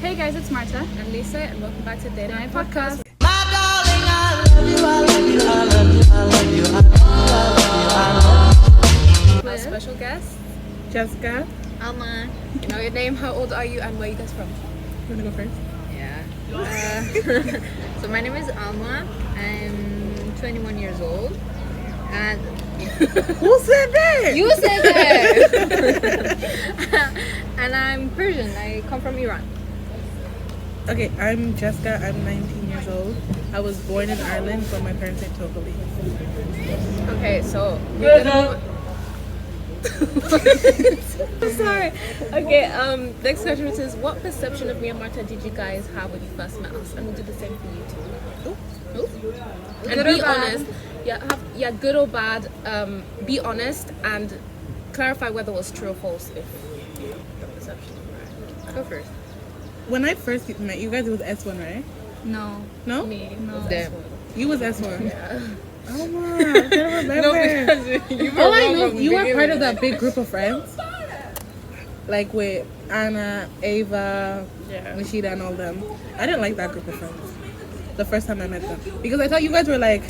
Hey guys, it's Marta. And Lisa, and welcome back to Day My Night podcast. Podcast. My darling, I love you, I love you, I love you, I love you, I love you, I love you. Our special guest, Jessica. Alma. you know your name, how old are you, and where are you guys from? You wanna go first? Yeah. So my name is Alma. I'm 21 years old. And Who said that? you said that. And I'm Persian. I come from Iran. Okay, I'm Jessica. I'm 19 years old. I was born in Ireland, but my parents are Togolese. Okay, so we're gonna... Sorry. Okay, next question is, what perception of me and Marta did you guys have when you first met us? And we'll do the same for you too. Ooh. And Good be or bad? honest. Yeah, good or bad. Be honest and clarify whether it was true or false if the perception is right. Go first. When I first met you guys, it was S1, right? No. No? Me. No. was Damn. S1. You was S1. Yeah. Oh my, I can't remember. you All I know, you were part of that big group of friends. Like with Anna, Ava, Yeah. Nishida, and all them. I didn't like that group of friends the first time I met them. Because I thought you guys were like,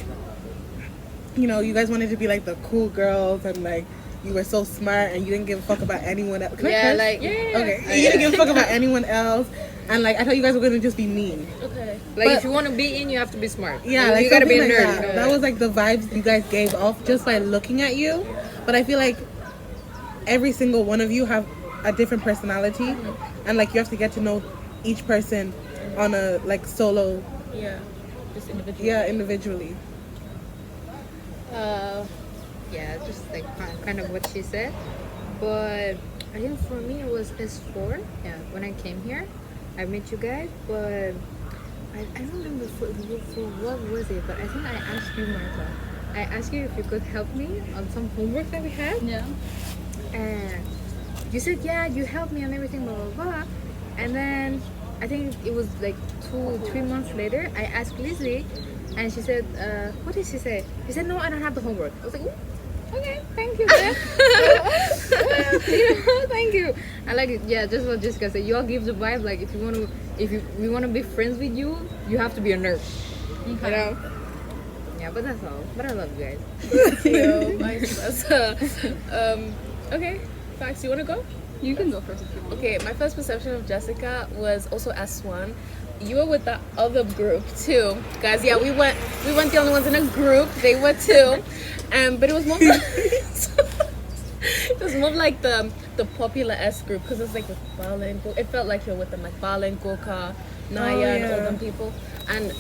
you know, you guys wanted to be like the cool girls and like, you were so smart and you didn't give a fuck about anyone else. Can I Yeah, curse? like Okay. You didn't give a fuck about anyone else. And like, I thought you guys were going to just be mean. Okay. like But- if you want to be in, you have to be smart. Yeah, like you gotta be a something nerd. like that. That was like the vibes you guys gave off just by looking at you. But I feel like every single one of you have a different personality, and like you have to get to know each person on a like solo, Yeah. Just individual. individually. Yeah, just like kind of what she said. But I think for me it was S4. Yeah, when I came here, I met you guys, but I don't remember for what was it. But I think I asked you, Martha. I asked you if you could help me on some homework that we had, Yeah. and you said yeah, you helped me on everything, blah blah blah. And then I think it was like 2-3 months later, I asked Lizzie, and she said, what did she say? She said, no, I don't have the homework. I was like, okay, thank you, man. Thank you. I like it. Yeah, just what Jessica said. You all give the vibe like if we want to be friends with you, you have to be a nerd. You know? Yeah, but that's all. But I love you guys. Yo, vice versa. Okay. Fax, you want to go? You can go first if you want. Okay, my first perception of Jessica was also S1. You were with that other group too, guys. Yeah, we went the only ones in a group. They were too, but it was more. It was more like the popular S group because it's like with Bala and Gorka. It felt like you're with them, like Bala and Gorka, Naya, and all them people. And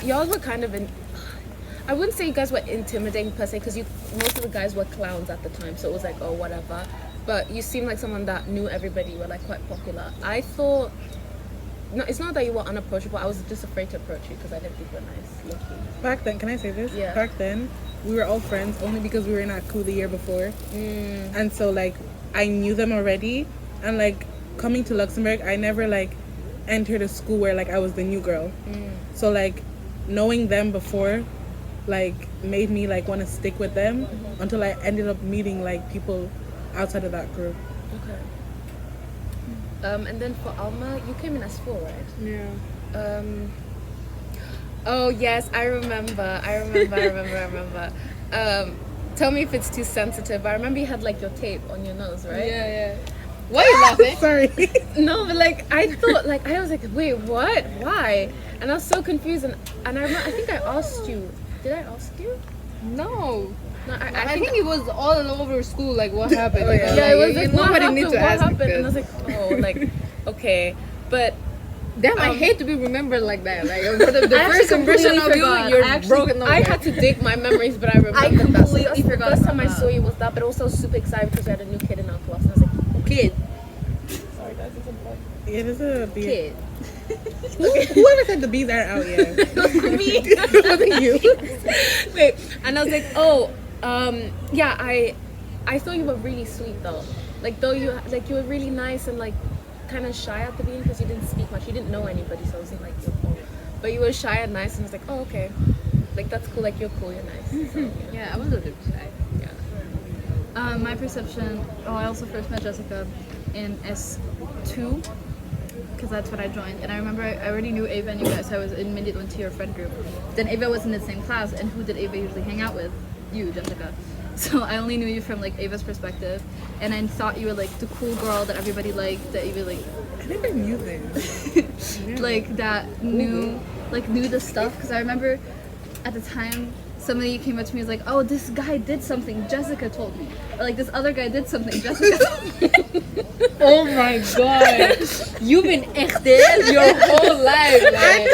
y'all were kind of in. I wouldn't say you guys were intimidating per se because most of the guys were clowns at the time, so it was like, oh, whatever. But you seemed like someone that knew everybody. You were like quite popular. I thought. No, it's not that you were unapproachable. I was just afraid to approach you because I didn't think you were nice looking. Back then, can I say this? Yeah. Back then, we were all friends only because we were in our crew the year before. And so like, I knew them already. And like, coming to Luxembourg, I never like entered a school where like I was the new girl. So like, knowing them before like made me like want to stick with them until I ended up meeting like people outside of that group. Okay. And then for Alma, you came in as 4, right? Yeah. Oh yes, I remember. Tell me if it's too sensitive. I remember you had like your tape on your nose, right? Yeah. Why are you laughing? Sorry. No, but like I thought, like I was like, wait, what? Why? And I was so confused. And I remember, I think I asked you. Did I ask you? No. No, I think it was all over school. Like what happened? Oh, yeah. Yeah, it was like, nobody what needs to happened? ask. What happened? And I was like, oh, like okay, but. Damn, I hate to be remembered like that. Like for the I first actually impression of completely you, forgot. you're I actually- broken. I had to dig my memories, but I remember that. So completely that's forgot the first time I about saw you was that, but also super excited because we had a new kid in our class. And I was like, kid. sorry guys, it's important. It is a bee. Kid. Whoever said the bees aren't out yet? Me. It wasn't you. Wait, and I was like, oh, yeah, I thought you were really sweet though. Like though you were really nice and like kind of shy at the beginning because you didn't speak much. You didn't know anybody, so it wasn't like your fault. But you were shy and nice, and I was like, oh okay, like that's cool. Like you're cool, you're nice. So, yeah. Yeah, I was a little shy. My perception. Oh, I also first met Jessica in S2. because that's when I joined. And I remember I already knew Ava and you guys. So I was admitted into your friend group. Then Ava was in the same class, and who did Ava usually hang out with? You, Jessica. So I only knew you from like Ava's perspective, and I thought you were like the cool girl that everybody liked, that Ava like I never knew this. like that knew the stuff. Because I remember at the time somebody came up to me and was like, oh, this guy did something, Jessica told me, or like this other guy did something, Jessica told me. Oh my god. You've been echt there your whole life. Like,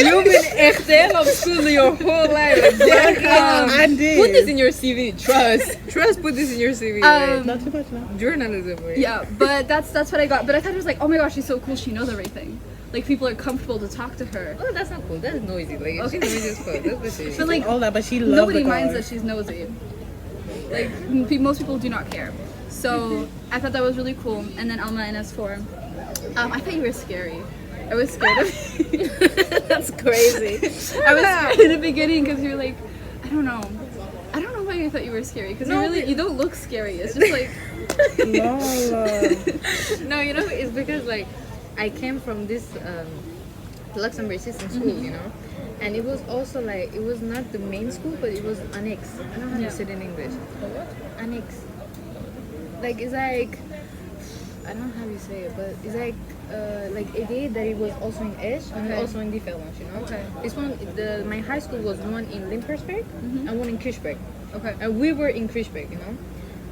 you've been echt there of school your whole life. Like, I did. put this in your CV. Trust, put this in your CV. like, Not too much now. journalism. Right? Yeah, but that's what I got. But I thought it was like, oh my gosh, she's so cool, she knows everything. Like people are comfortable to talk to her. Oh, that's not cool. That's noisy. Like, Okay. she's noisy as fuck. That's the shit. But like All that, but she loved nobody the minds cars. that she's nosy. Like most people do not care. So I thought that was really cool. And then Alma in S4, I thought you were scary. I was scared of you. That's crazy. I was scared in the beginning because you're like, I don't know why you thought you were scary, because you don't look scary. It's just like No, you know, it's because like I came from this Luxembourg system school, you know, and it was also like, it was not the main school, but it was annex. I don't know how to say it in English. Annex. Like, it's like, I don't know how you say it, but it's like a day that it was also in Esch and also in Difference, you know. Okay. This one, my high school was one in Limpersberg and one in Kirchberg. okay. And we were in Kirchberg, you know.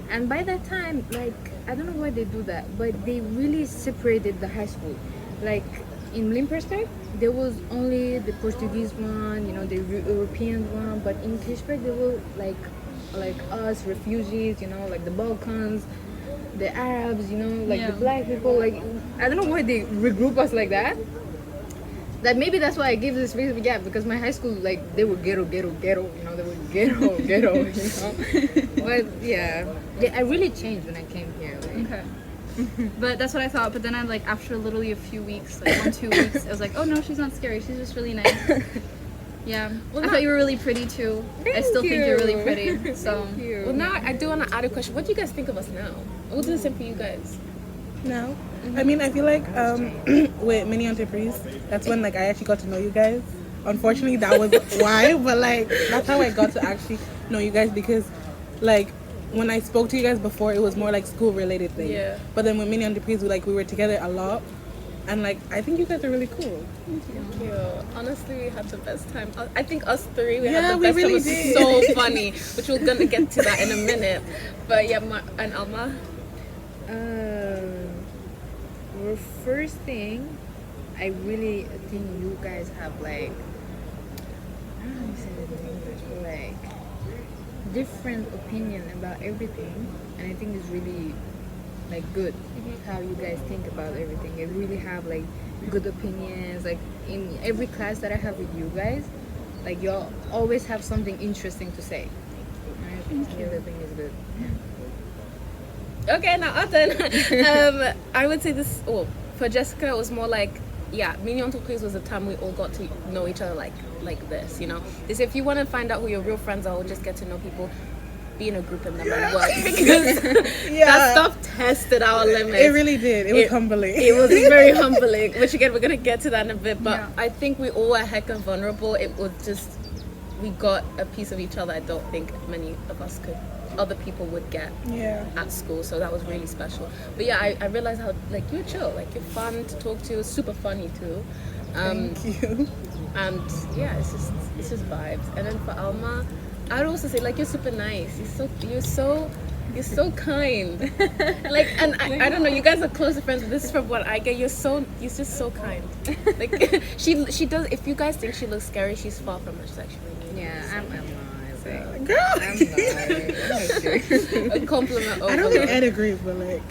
And by that time, like, I don't know why they do that, but they really separated the high school. Like, in Limpersberg, there was only the Portuguese one, you know, the European one, but in Kirchberg, there were like us, refugees, you know, like the Balkans, the Arabs, you know, like the black people. Like, I don't know why they regroup us like that. That maybe that's why I give this big gap, because my high school, like, they were ghetto, you know, they were ghetto, you know. But yeah, I really changed when I came here. Like. Okay. But that's what I thought. But then I like, after literally a few weeks, like 1-2 weeks, I was like, oh no, she's not scary. She's just really nice. Yeah. I thought you were really pretty too. I still think you're really pretty. So. Thank you. Well, now I do want to add a question. What do you guys think of us now? We'll do the same for you guys. No. I mean, I feel like with Mini Entreprise, that's when like I actually got to know you guys. Unfortunately, that was why, but like that's how I got to actually know you guys, because like when I spoke to you guys before, it was more like school related things. Yeah. But then with Mini Entreprise, we were together a lot, and like I think you guys are really cool. Thank you. Honestly, we had the best time. I think us three, we Yeah, had the we best really time. It did. was so funny, which we're gonna get to that in a minute. But yeah, and Alma. Well, first thing, I really think you guys have like, I don't know how to say it in English, but like different opinion about everything, and I think it's really like good how you guys think about everything. You really have like good opinions. Like in every class that I have with you guys, like you always have something interesting to say. Right? The other thing is good. Okay, now Aten. I would say this. Oh, for Jessica, it was more like, yeah, Mini Entreprise was the time we all got to know each other like this. You know, this, if you want to find out who your real friends are, or just get to know people, be in a group and them and work, because that stuff tested our limits. It really did. It was humbling. It was very humbling, which again we're gonna get to that in a bit. But I think we all were hecka vulnerable. It was just, we got a piece of each other. I don't think many of us could. Other people would get at school, so that was really special. But yeah, I realized how like you're chill, like you're fun to talk to, super funny too. Thank you. And yeah, it's just vibes. And then for Alma, I'd also say like you're super nice. You're so kind. Like, and I don't know, you guys are closer friends, but this is from what I get. You're just so kind. Like she does. If you guys think she looks scary, she's far from it. She's actually Yeah, I'm not. Girl. I'm not. a compliment. I don't think Ed agrees, but like,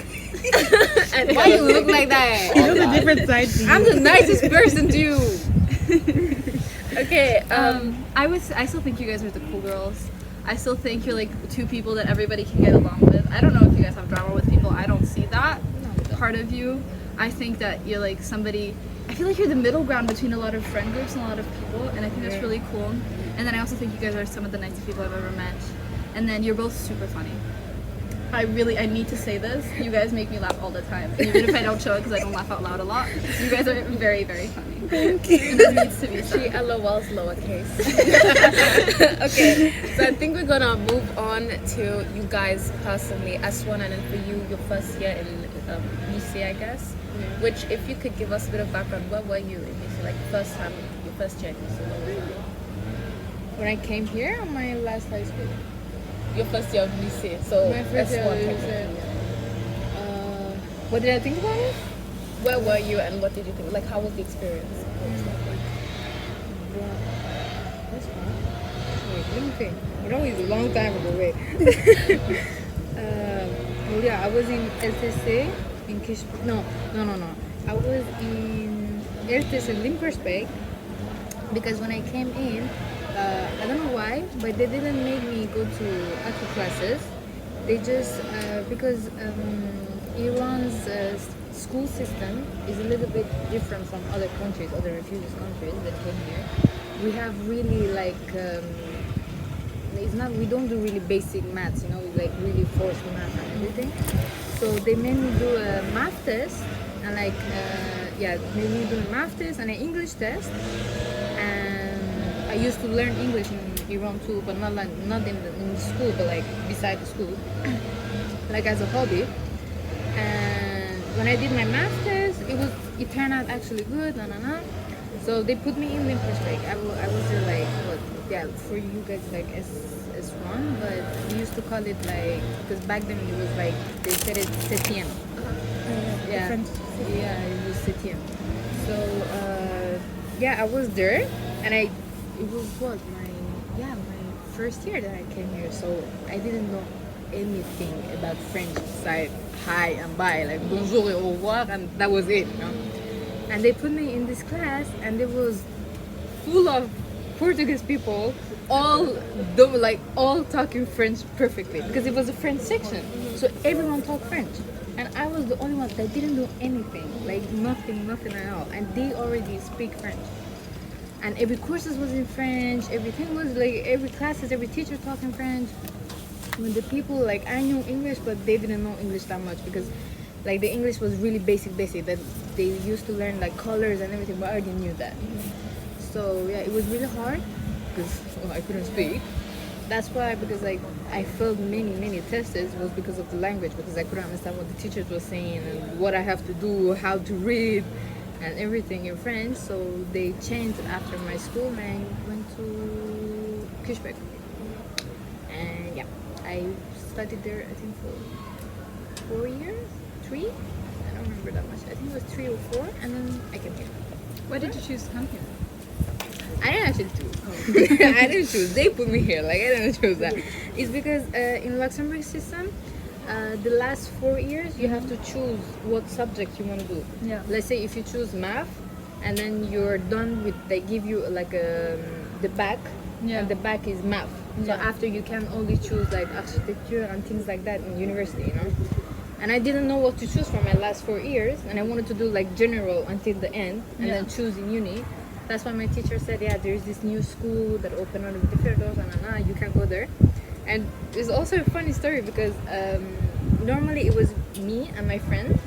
And Why you look like that? she knows a different side to you. I'm the nicest person to you. okay. I still think you guys are the cool girls. I still think you're like two people that everybody can get along with. I don't know if you guys have drama with people. I don't see that part of you. I think that you're like somebody, I feel like you're the middle ground between a lot of friend groups and a lot of people, and I think that's really cool. And then I also think you guys are some of the nicest people I've ever met. And then you're both super funny. I need to say this. You guys make me laugh all the time. And even if I don't show it because I don't laugh out loud a lot, you guys are very, very funny. Thank you. It needs to be She said. LOL's lowercase. Okay, so I think we're gonna move on to you guys personally. S1, and then for you, your first year in UC, I guess. Which, if you could give us a bit of background, where were you in UC? Like first time, your first year in UC, where were you? When I came here on my last high school. Your first year of UC, so My first year S1 of technically. What did I think about it? Where were you and what did you think? Like, how was the experience? Well, that's fun. Wait, let me think. You know, it's a long time ago. Wait. Well, yeah, I was in LTC in Kish. No. I was in LTC Limperspeck because when I came in, I don't know why, but they didn't make me go to actual classes. They just because Iran's school system is a little bit different from other countries, other refugees countries that came here. We have really like it's not, we don't do really basic maths, you know, we like really forced math and everything. So they made me do a math test and like made me do a math test and an English test. And I used to learn English in Iran too, but not in the school, but like beside the school, like as a hobby. And when I did my math test, it turned out actually good. So they put me in Limperspeck. I was there like for you guys like S1, but we used to call it like, because back then it was like they said it septième. Yeah, it was septième. So I was there, and it was my first year that I came here. So I didn't know anything about French besides hi and bye, like bonjour et au revoir, and that was it, you know. And they put me in this class, and it was full of Portuguese people, all talking French perfectly because it was a French section, so everyone talked French, and I was the only one that didn't do anything, like nothing at all, and they already speak French. And every courses was in French, everything was like every classes, every teacher talking French. When the people, like, I knew English, but they didn't know English that much because like the English was really basic that they used to learn like colors and everything, but I already knew that. So yeah, it was really hard because I couldn't speak. That's why, because like I failed many tests was because of the language, because I couldn't understand what the teachers were saying and what I have to do, how to read and everything in French. So they changed after my school and I went to Kirchberg. And yeah, I studied there I think for 4 years, 3? I don't remember that much. I think it was 3 or 4, and then I came here. Why did you choose to come here? I didn't actually choose. I didn't choose. They put me here. Like I didn't choose that. It's because in Luxembourg system, the last 4 years you have to choose what subject you want to do. Yeah. Let's say if you choose math, and then you're done with, they give you like the back, Yeah. and the back is math. So Yeah. after you can only choose like architecture and things like that in university, you know. And I didn't know what to choose for my last 4 years, and I wanted to do like general until the end, and then choose in uni. That's why my teacher said, yeah, there's this new school that opened on the Differdos, and you can go there. And it's also a funny story because normally it was me and my friend.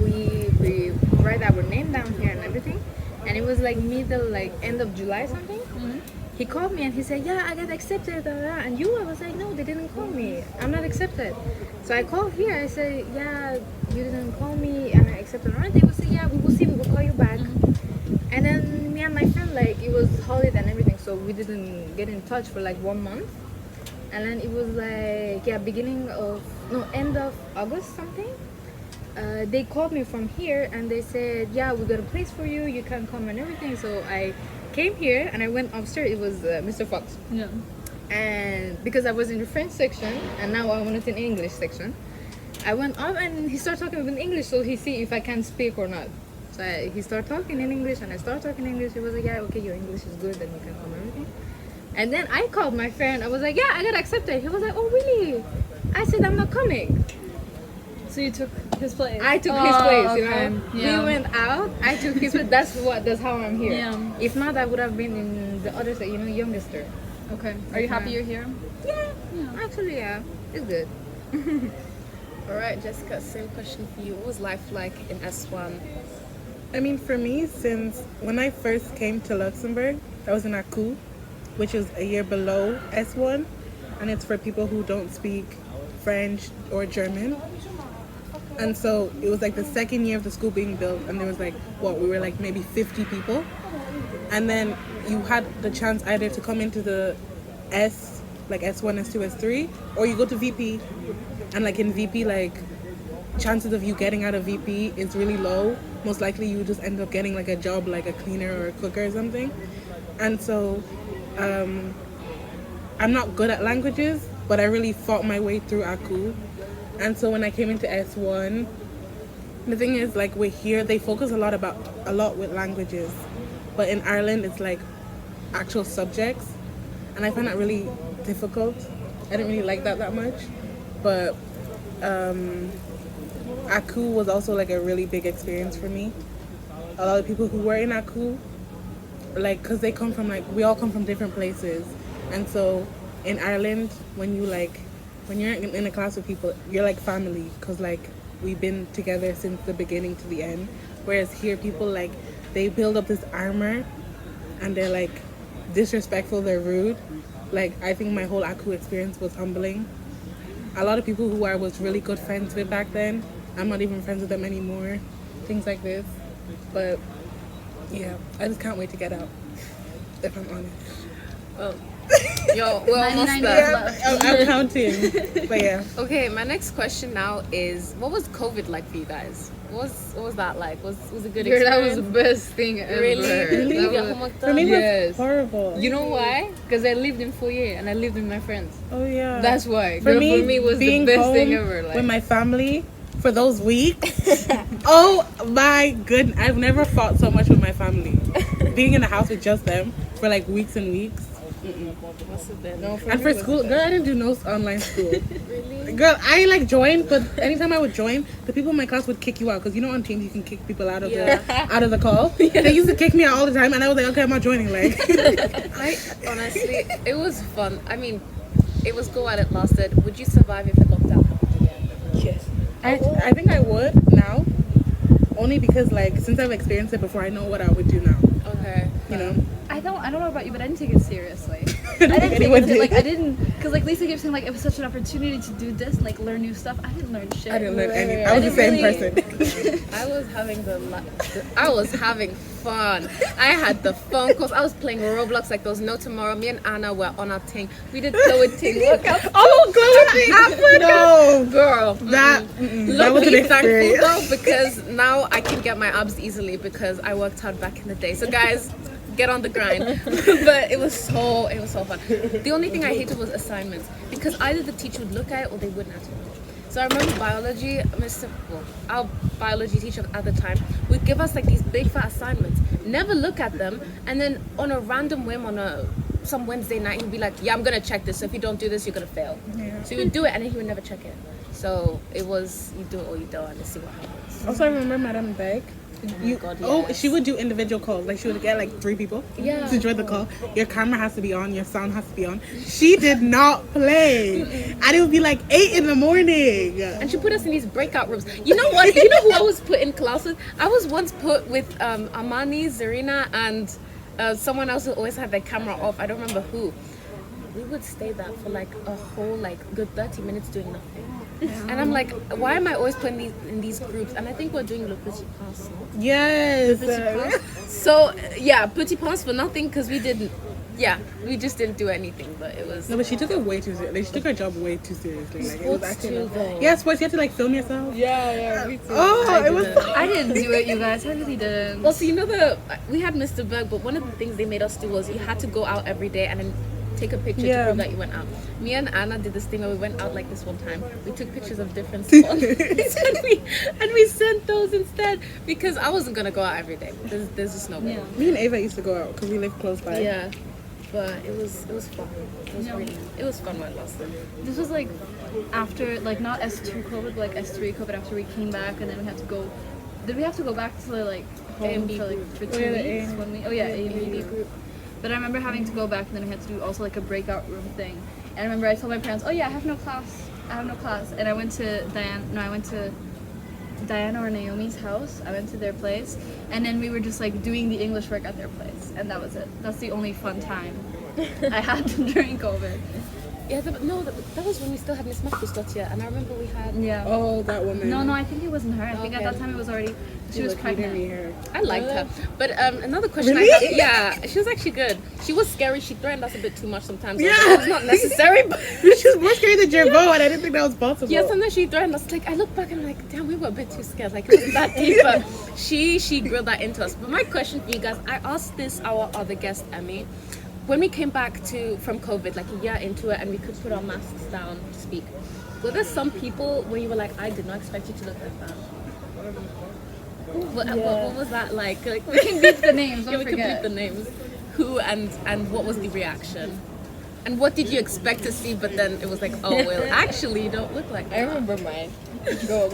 We write our name down here and everything, and it was like end of July something. He called me and he said, yeah, I got accepted, and you? I was like, no, they didn't call me. I'm not accepted. So I called here. I said, yeah, you didn't call me, and I accepted. Right? They would say, yeah, we will see. We will call you back. And then me and my friend, like, it was holiday and everything, so we didn't get in touch for like 1 month. And then it was like, end of August something. They called me from here and they said, yeah, we got a place for you. You can come and everything. So I came here and I went upstairs. It was Mr. Fox. Yeah. And because I was in the French section and now I wanted in English section, I went up and he started talking in English, so he see if I can speak or not. So he started talking in English and I started talking English. He was like, yeah, okay, your English is good, then you can come and everything. And then I called my friend. I was like, yeah, I got accepted. He was like, oh, really? I said, I'm not coming. So you took his place? I took his place, you okay. know. Yeah. We went out. I took his place. That's how I'm here. Yeah. If not, I would have been in the other side, youngester. Okay. Are you happy you're here? Yeah. Actually, yeah. It's good. All right, Jessica, same question for you. What was life like in S1? I mean, for me, since when I first came to Luxembourg, I was in ACU, which is a year below S1, and it's for people who don't speak French or German. And so it was like the second year of the school being built, and there was like, we were like maybe 50 people. And then you had the chance either to come into the like S1, S2, S3, or you go to VP. And like in VP, like chances of you getting out of VP is really low. Most likely you just end up getting like a job like a cleaner or a cooker or something. And so I'm not good at languages, but I really fought my way through ACU. And so when I came into S1, the thing is, like, we're here, they focus a lot with languages, but in Ireland it's like actual subjects, and I find that really difficult. I didn't really like that much, but ACU was also like a really big experience for me. A lot of people who were in ACU, like, because they come from, like, we all come from different places, and so in Ireland, when you're in a class with people, you're like family, because like we've been together since the beginning to the end. Whereas here, people, like, they build up this armor and they're like disrespectful, they're rude. Like, I think my whole ACU experience was humbling. A lot of people who I was really good friends with back then, I'm not even friends with them anymore. Things like this. But yeah, I just can't wait to get out, if I'm honest. Well, yo, we're almost 99 there. days left. I'm counting. But yeah. Okay, my next question now is, what was COVID like for you guys? What was that like? Was it a good Girl, that experience? was the best thing ever. Really? That Yeah, was- homework For me, done? it Yes. was horrible. You know why? Because I lived in foyer and I lived with my friends. Oh yeah. That's why. For Girl, me, for me it was the being best home thing ever. Like, with my family for those weeks. Oh my goodness, I've never fought so much with my family. Being in the house with just them for like weeks and weeks. Must have been. no, And me for it was school, the girl, I didn't do no online school. Really? Girl, I like joined, but anytime I would join, the people in my class would kick you out, because you know on Teams you can kick people out of the call. They used to kick me out all the time, and I was like, okay, I'm not joining. Like, I honestly, it was fun. I mean, it was good while it lasted. Would you survive if the lockdown happened again? Yes. I think I would now, only because like since I've experienced it before, I know what I would do now. Okay. You know. I don't know about you, but I didn't take it seriously. I don't think anyone did. Like, I didn't, because like Lisa kept saying like it was such an opportunity to do this and like learn new stuff. I didn't learn shit. I didn't learn any. Right. I was the same didn't person. I was having I was having fun. I had the phone calls. I was playing Roblox like those No Tomorrow. Me and Anna were on our thing. We did Chloe ting. Look out. Oh, Chloe! No, Girl. that Look, was an be thankful experience. though, because now I can get my abs easily because I worked hard back in the day. So guys, get on the grind. But it was so fun. The only thing I hated was assignments, because either the teacher would look at it or they wouldn't have to. So I remember biology, our biology teacher at the time would give us like these big fat assignments, never look at them, and then on a random whim some Wednesday night he'd be like, yeah, I'm gonna check this, so if you don't do this you're gonna fail. Yeah. So you would do it and then he would never check it. So it was, you do it or you don't, and let's see what happens. Also, I remember Madame Beck. God, Oh, yes. she would do individual calls. Like, she would get like 3 people Yeah. to join the call. Your camera has to be on. Your sound has to be on. She did not play. And it would be like 8 in the morning. And she put us in these breakout rooms. You know what? You know who I was put in class with? I was once put with Amani, Zarina, and someone else who always had their camera off. I don't remember who. We would stay there for like a whole good 30 minutes doing nothing. And I'm like, why am I always putting in these groups? And I think we're doing Le Petit Prince. No? Yes. Petit Prince. So yeah, Petit Prince for nothing, because we just didn't do anything. But it was. No, but she took it way too seriously. Like, she took her job way too seriously. Like, it was Sports actually too, though. yeah, sports. You had to like film yourself. Yeah, me too. Oh, it was. I didn't do it, you guys. I really didn't. Well, so you know we had Mr. Berg, but one of the things they made us do was you had to go out every day and then take a picture to prove that you went out. Me and Anna did this thing where we went out like this one time. We took pictures of different spots and we sent those instead, because I wasn't gonna go out every day. There's just no way. Me and Ava used to go out because we live close by. Yeah, but it was fun. It was fun while it lasted. This was like after, like, not S2 COVID, but like S3 COVID, after we came back, and then we had to go. Did we have to go back to like home A&B for group. 2 Oh, yeah, the weeks? A&B. A&B group. But I remember having to go back, and then we had to do also like a breakout room thing. And I remember I told my parents, oh yeah, I have no class I have no class, and I went to Diana or Naomi's house. I went to their place, and then we were just like doing the English work at their place, and that was it. That's the only fun time I had during COVID. Yeah, that was when we still had Miss Makusdottir, and I remember we had. Yeah. Oh, that woman. No, I think it wasn't her. I think at that time it was already. She was pregnant. I liked her. But another question I have. Yeah, she was actually good. She was scary. She threatened us a bit too much sometimes. Yeah. It was not necessary, but. She was more scary than Jervo, and I didn't think that was possible. Yeah, sometimes she threatened us. Like, I look back and I'm like, damn, we were a bit too scared. Like, it wasn't that deep, but she grilled that into us. But my question for you guys, I asked this our other guest, Emmy. When we came back from COVID, like a year into it, and we could put our masks down to speak, were there some people where you were like, I did not expect you to look like that? What was that like? Like We can beat the names. Don't we could forget. beat the names. Who and what was the reaction? And what did you expect to see? But then it was like, oh well, actually, you don't look like that. I remember mine. Go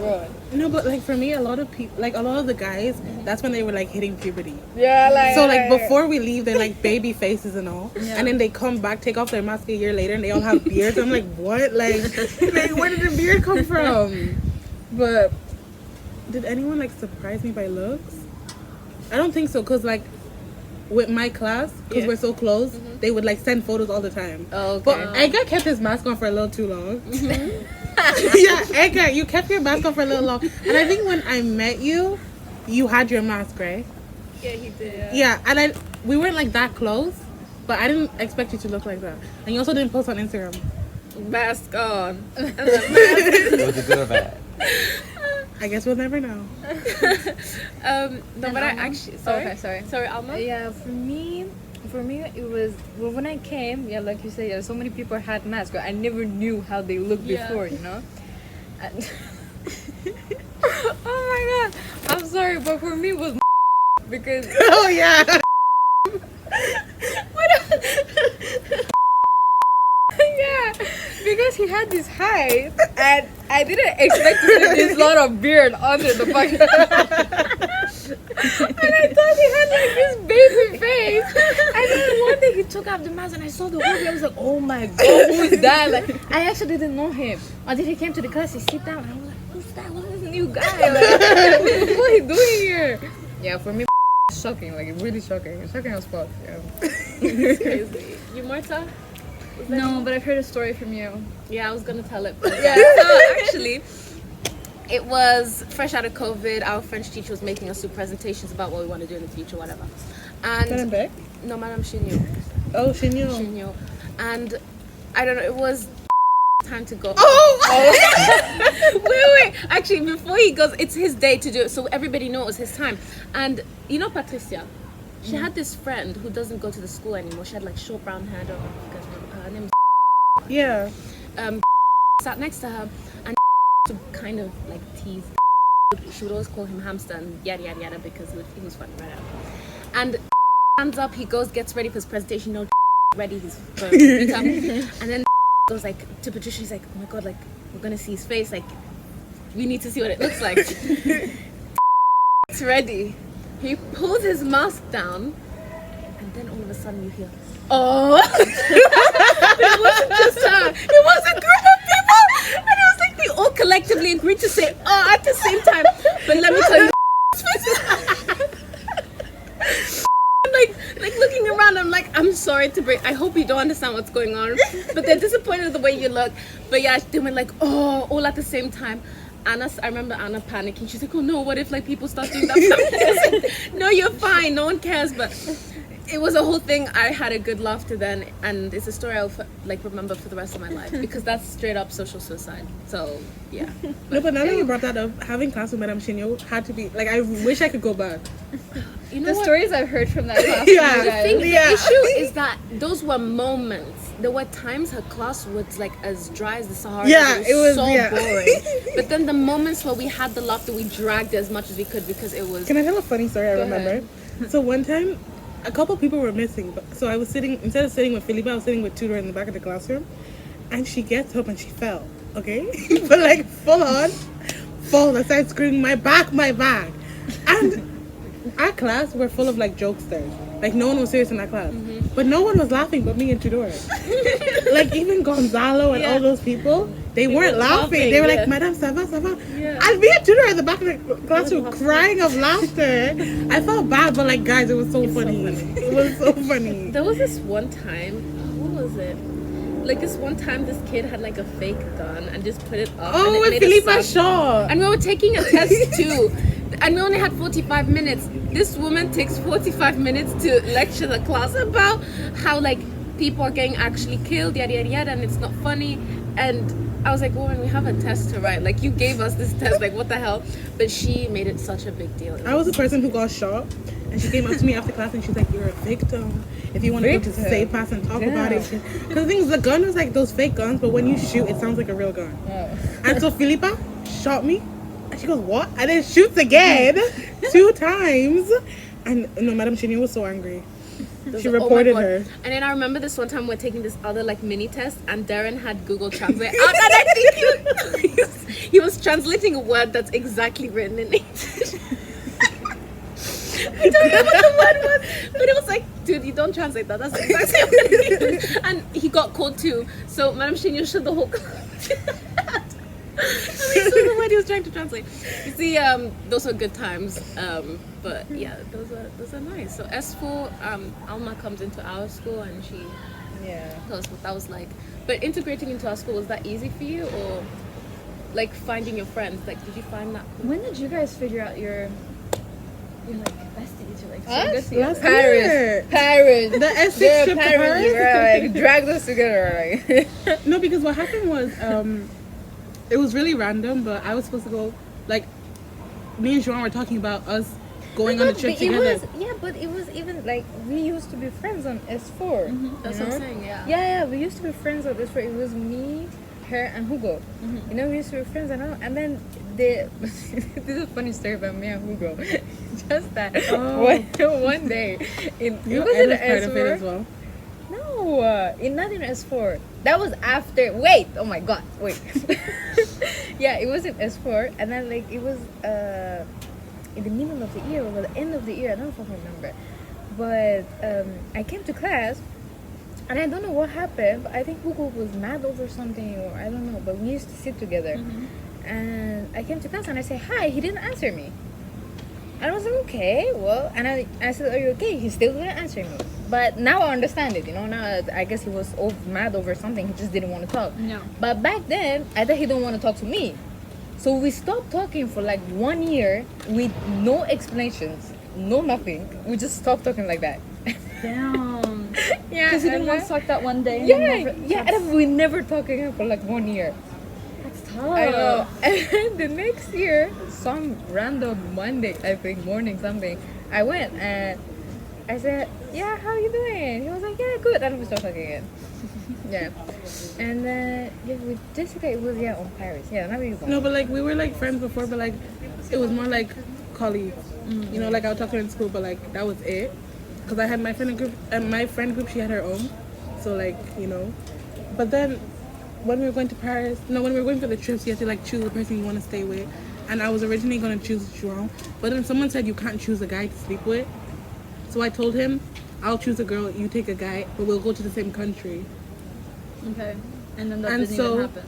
on. No, but like for me, a lot of people, like a lot of the guys, that's when they were like hitting puberty. Yeah, like. So like before we leave, they're like baby faces and all, and then they come back, take off their mask a year later, and they all have beards. I'm like, what? Like where did the beard come from? But did anyone like surprise me by looks? I don't think so, cause like with my class, because we're so close, they would like send photos all the time. Oh, okay. But Edgar kept his mask on for a little too long. Yeah, Edgar, you kept your mask on for a little long. And I think when I met you, you had your mask, right? Yeah, he did. Yeah, and we weren't like that close, but I didn't expect you to look like that. And you also didn't post on Instagram. Mask on. Was it good or bad? I guess we'll never know. No, but I actually. Sorry. Okay, sorry. Sorry, Alma. Yeah, for me, it was when I came. Yeah, like you said, yeah, so many people had masks. But I never knew how they looked Yeah. before, you know. And oh my god, I'm sorry, but for me it was because Oh yeah. yeah, because he had this height, and I didn't expect to see this lot of beard under the bucket. And I thought he had like this baby face. And then one day he took off the mask and I saw the whole thing. I was like, oh my god, who is that? Like, I actually didn't know him. Until he came to the class, he sit down and I was like, who's that? Who's this new guy? Like, what he doing here? Yeah, for me, shocking. Like, really shocking. Shocking as fuck. Yeah. It's crazy. You, Marta? No, but I've heard a story from you. Yeah, I was gonna tell it. But yeah. So actually, it was fresh out of COVID. Our French teacher was making us do presentations about what we want to do in the future, whatever. Madame And Beck? no, Madame Chinyo. Oh, Shinyo. Chinyo. And I don't know. It was time to go. Oh! Wait. Actually, before he goes, it's his day to do it, so everybody knows it was his time. And you know Patricia? She had this friend who doesn't go to the school anymore. She had like short brown hair. I don't know if you guys remember her. Her name was Yeah. sat next to her and to kind of like tease. She would always call him hamster and yada yada yada because he was funny right out. And stands up, he goes, gets ready for his presentation. No, ready, he's going to speak up. And then goes like to Patricia. He's like, oh my god, like we're gonna see his face. Like we need to see what it looks like. It's ready. He pulls his mask down, and then all of a sudden you hear, oh! It wasn't just her. It was a group of people, and it was like they all collectively agreed to say "oh" at the same time. But let me tell you, like looking around, I'm like, I'm sorry to break. I hope you don't understand what's going on, but they're disappointed with the way you look. But yeah, they went like, oh, all at the same time. I remember Anna panicking. She's like, oh no, what if like people start doing that? I was like, no, you're fine. No one cares. But it was a whole thing. I had a good laughter then, and it's a story I'll like remember for the rest of my life because that's straight up social suicide. So yeah. No, but now that you brought that up, having class with Madame Shinyo had to be like, I wish I could go back. You know The what? stories I've heard from that class. Yeah. you guys. The Yeah. issue is that those were moments. There were times her class was like as dry as the Sahara. Yeah, it it was- so yeah. boring. But then the moments where we had the laughter, we dragged as much as we could because it was. Can I tell a funny story I Go remember? ahead. So one time, a couple people were missing. So I was sitting, instead of sitting with Felipe, I was sitting with Tudor in the back of the classroom. And she gets up and she fell, okay? But like full on, fall. I started screaming, my back. And our class were full of like jokesters. Like no one was serious in that class. But no one was laughing but me and Tudor. Like even Gonzalo and all those people, they weren't laughing. They were like, Madame, ça va, ça va. And me and Tudor in the back of the classroom crying of laughter. I felt bad, but like, guys, it was so funny. It was so funny. There was this one time, what was it? Like this one time, this kid had like a fake gun and just put it up. Oh, and with it made a Philippa sound. Shaw. And we were taking a test too. And we only had 45 minutes. This woman takes 45 minutes to lecture the class about how like people are getting actually killed, yada yada yada, and it's not funny. And I was like, woman, we have a test to write. Like, you gave us this test, like, what the hell? But she made it such a big deal. I was the person who got shot, and she came up to me after class and she's like, you're a victim. If you want to go to Safe Pass and talk about it. Because the thing is, the gun was like those fake guns, but when you shoot, it sounds like a real gun. And so Philippa shot me, and she goes, what? And then shoots again 2 times. And no, Madame Chini was so angry. She reported her. And then I remember this one time we're taking this other like mini test, and Darren had Google Translate out, and I think he was translating a word that's exactly written in English. I don't know what the word was, but it was like, dude, you don't translate that. That's exactly what it is. And he got called too. So Madame Shinyo showed the whole class. This was the word he was trying to translate. You see, those are good times. But yeah, those are nice. So S4, Alma comes into our school and she tells us what that was like. But integrating into our school, was that easy for you, or like finding your friends? Like, did you find that? When did you guys figure out your like besties? You're like so good to Last year. Paris. The S6 trip to Paris. Like, dragged us together. Like. No, because what happened was, it was really random, but I was supposed to go, like, me and Joanne were talking about us going on the trip together. But it was even like we used to be friends on S4. That's what I'm saying. Yeah. Yeah, we used to be friends on S4. It was me, her, and Hugo. You know, we used to be friends and then this is a funny story about me and Hugo. Just that one day it was in S4 as well. No, not in S4. That was after. Wait, oh my god, wait. Yeah, it was in S4, and then like it was in the middle of the year or the end of the year. I don't fucking remember. But I came to class, and I don't know what happened. But I think Hugo was mad over something, or I don't know. But we used to sit together, and I came to class and I said hi. He didn't answer me. And I was like, okay, well, and I said, are you okay? He still didn't answer me. But now I understand it, you know. Now I guess he was mad over something. He just didn't want to talk. No. But back then, I thought he didn't want to talk to me. So we stopped talking for like 1 year with no explanations, no nothing. We just stopped talking like that. Damn. Yeah. Because you didn't want to talk that one day. And we never talked again for like 1 year. That's tough. I know. And the next year, some random Monday, I think, morning something, I went and I said, yeah, how you doing? He was like, yeah, good. And we started talking again. Yeah. And then with Jessica, it was on Paris. Yeah, now we go. No, but like we were like friends before, but like it was more like colleagues. You know, like I would talk to her in school, but like that was it. Because I had my friend group, and my friend group, she had her own. So like, you know. But then when we were going to Paris, when we were going for the trips, you had to like choose the person you want to stay with. And I was originally going to choose João, but then someone said you can't choose a guy to sleep with. So I told him, I'll choose a girl, you take a guy, but we'll go to the same country. Okay. And then that didn't even happen.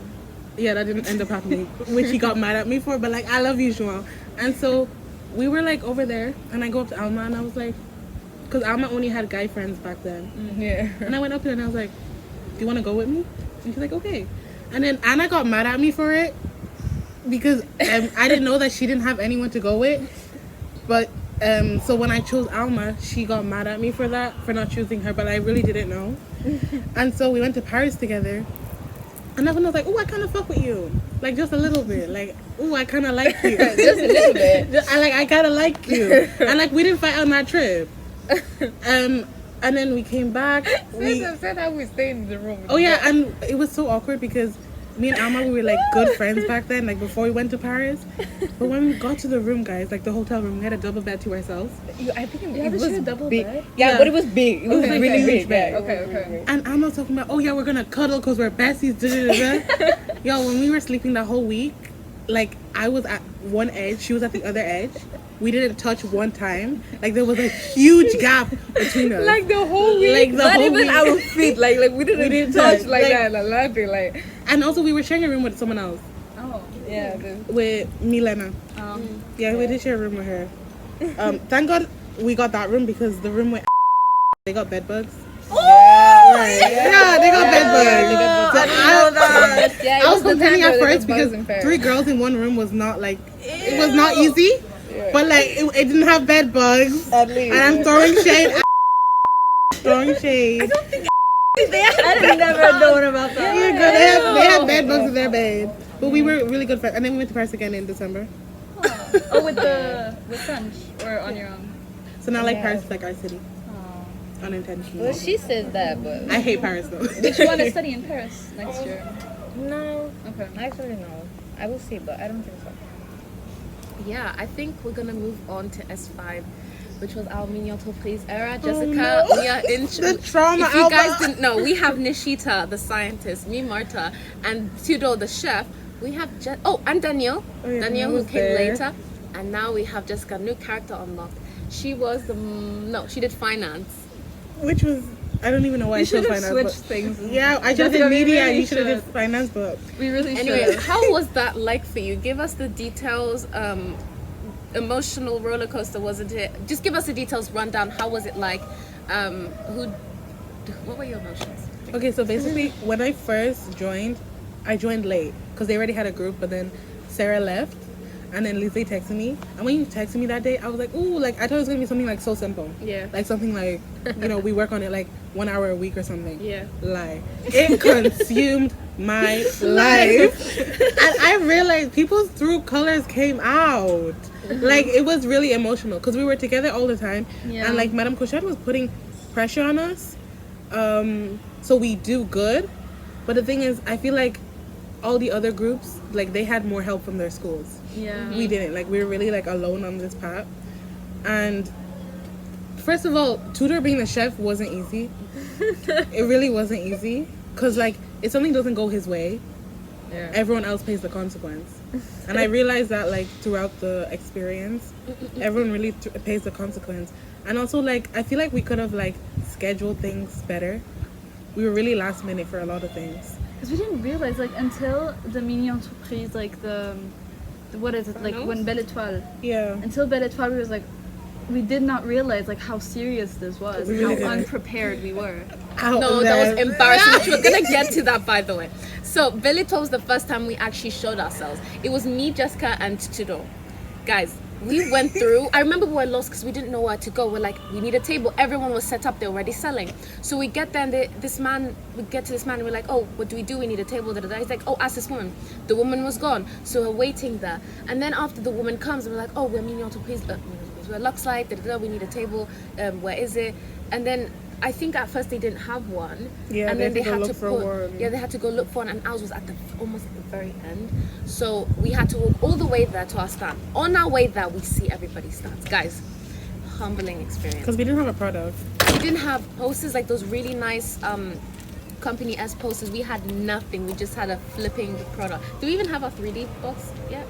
Yeah, that didn't end up happening, which he got mad at me for, but like, I love you, João. And so we were like over there, and I go up to Alma, and I was like, because Alma only had guy friends back then. Yeah. And I went up to her, and I was like, do you want to go with me? And she's like, okay. And then Anna got mad at me for it, because I didn't know that she didn't have anyone to go with. But so when I chose Alma, she got mad at me for that, for not choosing her, but I really didn't know. And so we went to Paris together, and everyone was like, oh, I kind of fuck with you, like just a little bit, like, oh, I kind of like you. Just a little bit. I kind of like you. And like we didn't fight on that trip. And then we came back. We said how we stayed in the room. Oh yeah, and it was so awkward because me and Alma, we were like good friends back then, like before we went to Paris. But when we got to the room, guys, like the hotel room, we had a double bed to ourselves. I think You it had to was share a double big. bed? Yeah, but it was big. It was Okay, really okay, big. Yeah. Okay. And Alma was talking about, oh yeah, we're gonna cuddle because we're besties. Yo, when we were sleeping the whole week, like I was at one edge, she was at the other edge. We didn't touch one time. Like there was a huge gap between us. Like the whole week. Like the Not whole even week. our feet. Like we didn't didn't touch touch, like like- that. Like nothing. Like And also, we were sharing a room with someone else, Oh. Yeah. with Milena. Yeah, we did share a room with her. Thank God we got that room because the room with they got bed bugs. Right. Yeah, they got bed bugs. So I was complaining at first because 3 girls in one room was not like it was not easy, but like it didn't have bed bugs. At least. And I'm throwing shade. Throwing shade. I've never known about that. Yeah, girl, they had bed bugs in their bed, but we were really good friends. And then we went to Paris again in December. Oh, with French or on your own? So now like Paris is like our city. Unintentional. Well, she says that, but I hate Paris though. Did you want to study in Paris next year? no. Okay. Actually, no. I will see, but I don't think so. Yeah, I think we're gonna move on to S5, which was our mini entreprise era. Jessica, we are in The trauma. If you Alma. guys didn't know, we have Nishita, the scientist, me, Marta, and Tudor, the chef. We have and Danielle. yeah, Danielle, Danielle who was came there. later, and now we have Jessica, new character unlocked. She was she did finance. Which was I don't even know why I We chose should have finance. switched things. Yeah, I just Jessica, did we media. really You should have did should. finance, but We really Anyway, should. how was that like for you? Give us the details. Emotional roller coaster, wasn't it? Just give us the details rundown. How was it like? What were your emotions? okay. So basically, when I first joined, I joined late because they already had a group. But then Sarah left, and then Lizzie texted me. And when you texted me that day, I was like, ooh, like I thought it was gonna be something like so simple. Yeah. Like something like we work on it like 1 hour a week or something. Yeah. Lie. It consumed my life. And I realized people's true colors came out. Like it was really emotional because we were together all the time. Yeah. And like Madame Cochette was putting pressure on us. So we do good. But the thing is, I feel like all the other groups, like they had more help from their schools. Yeah. We didn't. Like we were really like alone on this path. And first of all, Tudor being the chef wasn't easy. It really wasn't easy. Because like if something doesn't go his way, everyone else pays the consequence. And I realized that like throughout the experience, everyone really pays the consequence. And also like I feel like we could have like scheduled things better. We were really last minute for a lot of things. Because we didn't realize, like, until the mini entreprise, like the what is it, like when Belle Etoile, Yeah. until Belle Etoile, we was like, we did not realize like how serious this was, We really how didn't. unprepared we were. No, that was embarrassing. Which we're gonna get to that, by the way. So, Belito was the first time we actually showed ourselves. It was me, Jessica, and Tudor. Guys, we went through. I remember we were lost because we didn't know where to go. We're like, we need a table. Everyone was set up. They're already selling. So we get there, and we get to this man, and we're like, oh, what do we do? We need a table. Da, da, da. He's like, oh, ask this woman. The woman was gone. So we're waiting there. And then after the woman comes, we're like, oh, we're mini entreprise. We're Lux Light. Da, da, da. We need a table. Where is it? And then I think at first they didn't have one. Yeah, and they then had to go had look to for one. Yeah, they had to go look for one, and ours was at almost at the very end. So we had to walk all the way there to our stand. On our way there, we see everybody's stands. Guys, humbling experience. Because we didn't have a product. We didn't have posters like those really nice Company S posters. We had nothing. We just had a flipping product. Do we even have our 3D box yet?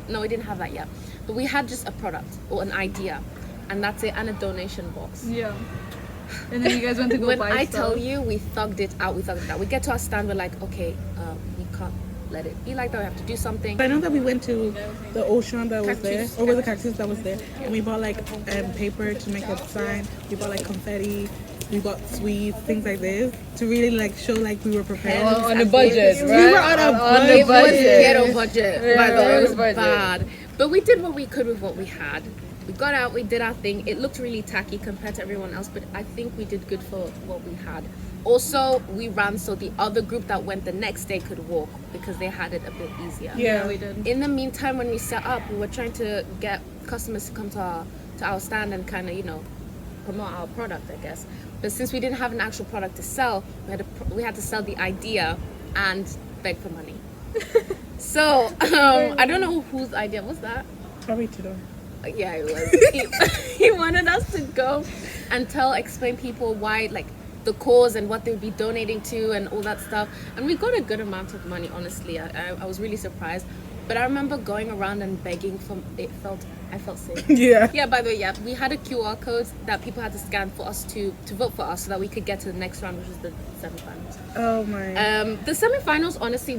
No, we didn't have that yet. But we had just a product or an idea, and that's it, and a donation box. Yeah. And then you guys went to go When buy I stuff. tell you, we thugged it out. We get to our stand, we're like, okay, we can't let it be like that. We have to do something. I know that we went to the ocean that was there, Cactus. or was the cactus that was there, and we bought like paper to make a sign. We bought like confetti. We bought sweets, things like this, to really like show like we were prepared. On a budget, We right? were on a It was budget. ghetto budget, by the way. it It was was budget. bad. But we did what we could with what we had. We got out, we did our thing. It looked really tacky compared to everyone else, but I think we did good for what we had. Also, we ran so the other group that went the next day could walk because they had it a bit easier. Yeah, we did. In the meantime, when we set up, we were trying to get customers to come to our stand and kind of, promote our product, I guess. But since we didn't have an actual product to sell, we had to sell the idea and beg for money. So I don't know whose idea was that. Probably to them. Yeah, it was. He wanted us to go and explain people why, like, the cause and what they would be donating to and all that stuff. And we got a good amount of money, honestly. I was really surprised. But I remember going around and begging for I felt safe. Yeah. Yeah, by the way, we had a QR code that people had to scan for us to vote for us so that we could get to the next round, which is the semifinals. Oh my. The semifinals, honestly,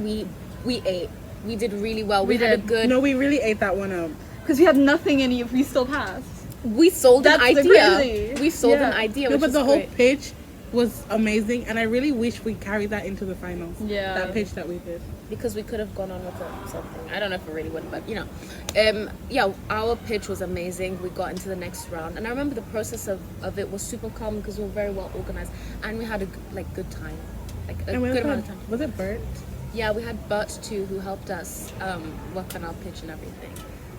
we ate. We did really well. We had a good. No, we really ate that one up. Because we had nothing and we still passed. We sold an That's the idea. crazy. We sold Yeah. an idea. No, which but is the whole great. pitch was amazing, and I really wish we carried that into the finals. Yeah. That pitch that we did. Because we could have gone on with something. I don't know if it really would, but you know, yeah, our pitch was amazing. We got into the next round, and I remember the process of it was super calm because we were very well organized, and we had a good time, like a And we good also amount of had, time. was it Bert? Yeah, we had Bert too, who helped us work on our pitch and everything.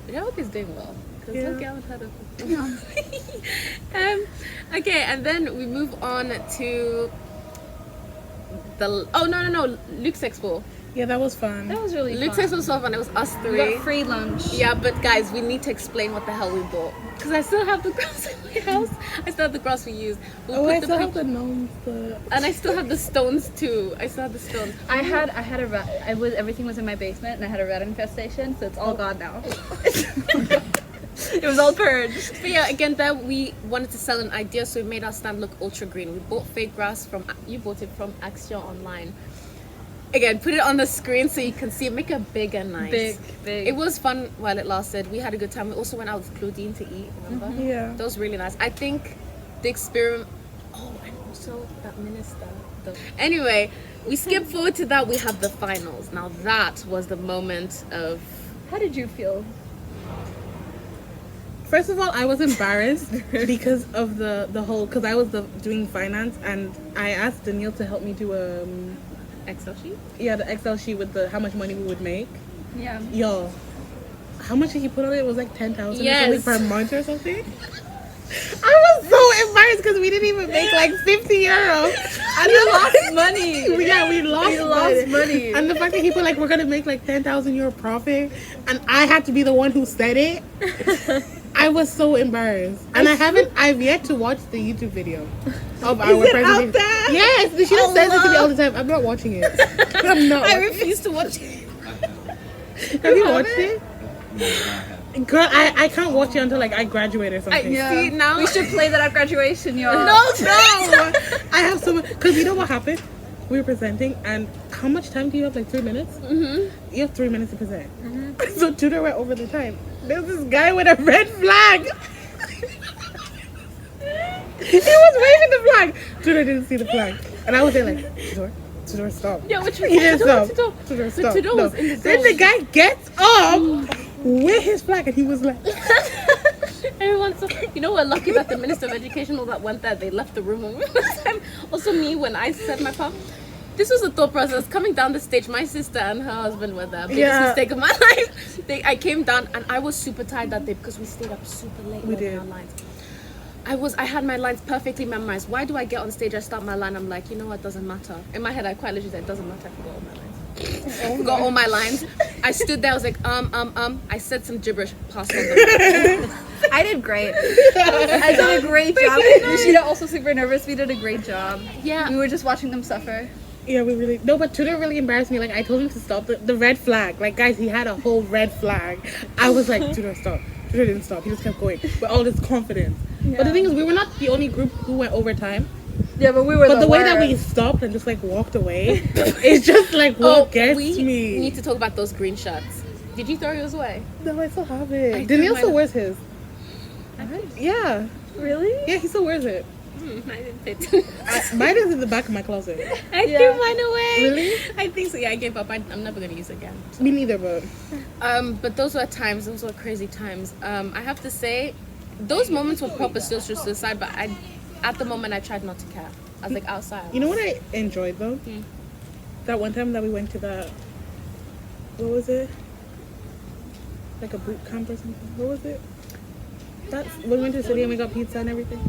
Which I hope he's doing well. Because Yeah. look, I haven't heard of him. Okay, and then we move on to the no, Luke's Expo. Yeah, that was fun. That was really Luke's fun. Expo was so fun. It was us We three. got free lunch. Yeah, but guys, we need to explain what the hell we bought. Because I still have the grass in my house. I still have the grass we used. We'll Oh, put I the still pic- have the gnomes. and I still have the stones too. I still have the stones. I had a rat. Everything was in my basement, and I had a rat infestation, so it's all gone now. It was all purged. But yeah, again, there we wanted to sell an idea, so we made our stand look ultra green. We bought fake grass you bought it from Action Online. Again, put it on the screen so you can see it. Make it big and nice. Big. It was fun while it lasted. We had a good time. We also went out with Claudine to eat. Remember? Yeah. That was really nice. I think the experiment. Oh, and also that minister. Anyway, we skip forward to that. We have the finals. Now that was the moment of. How did you feel? First of all, I was embarrassed because of the whole, because I was doing finance, and I asked Danielle to help me do Excel sheet? the Excel sheet with how much money we would make. Yeah. Yo, how much did he put on it? It was like 10,000 Yes. per month or something. I was so embarrassed because we didn't even make like 50 euros. And We lost money. Yeah, we lost money. And the fact that he put like, we're gonna make like 10,000 euro profit, and I had to be the one who said it. I was so embarrassed, and I've yet to watch the YouTube video of our it presentation. out there? Yes, she just says it to me all the time. I'm not watching it. I'm not. I refuse to watch it. Have you watched it? Girl, I can't watch it until like I graduate or something. See, now- we should play that at graduation, y'all. No, I have so much, because you know what happened? We were presenting, and how much time do you have? Like 3 minutes? Mm-hmm. You have 3 minutes to present. Mm-hmm. So Tudor went over the time. There's this guy with a red flag. He was waving the flag. Tudor didn't see the flag, and I was there like, Tudor, stop. Yeah, which He didn't stop. Tudor. Tudor, So stop. Tudor No. was in the Then the guy gets up with his flag, and he was like, Everyone, so you know, we're lucky that the Minister of Education, all that went there, they left the room. Also, me, when I said my part, this was a thought process. Coming down the stage, my sister and her husband were there. Biggest Yeah. mistake of my life. I came down and I was super tired that day because we stayed up super late We learning did. our lines. I had my lines perfectly memorized. Why do I get on stage, I start my line, I'm like, you know what, doesn't matter. In my head, I quite literally said, it doesn't matter, I forgot all my lines. I forgot all my lines. I stood there, I was like, I said some gibberish, passed on them. I did great. I did a great job. Nishida also super nervous. We did a great job. Yeah. We were just watching them suffer. yeah, we really, no, but Tudor really embarrassed me. Like, I told him to stop the red flag. Like, guys, he had a whole red flag. I was like, Tudor, stop. Tudor didn't stop. He just kept going with all this confidence. But the thing is, we were not the only group who went overtime. Yeah, but we were. But the way that we stopped and just like walked away, it's just like what gets we me. need to talk about those green shirts. Did you throw yours away? No, I still have I it. threw Danielle mine still up. wears his. Yeah, Really? yeah, he still wears it. I didn't fit. Mine is in the back of my closet. I Yeah. threw mine away. Really? I think so. Yeah, I gave up. I'm never gonna use it again. Me neither, but But those were times. Those were crazy times. I have to say, those moments were proper social suicide. But at the moment, I tried not to care. I was like outside. you know what I enjoyed though? That one time that we went to that, what was it? Like a boot camp or something. What was it? That's when we went to the city and we got pizza and everything.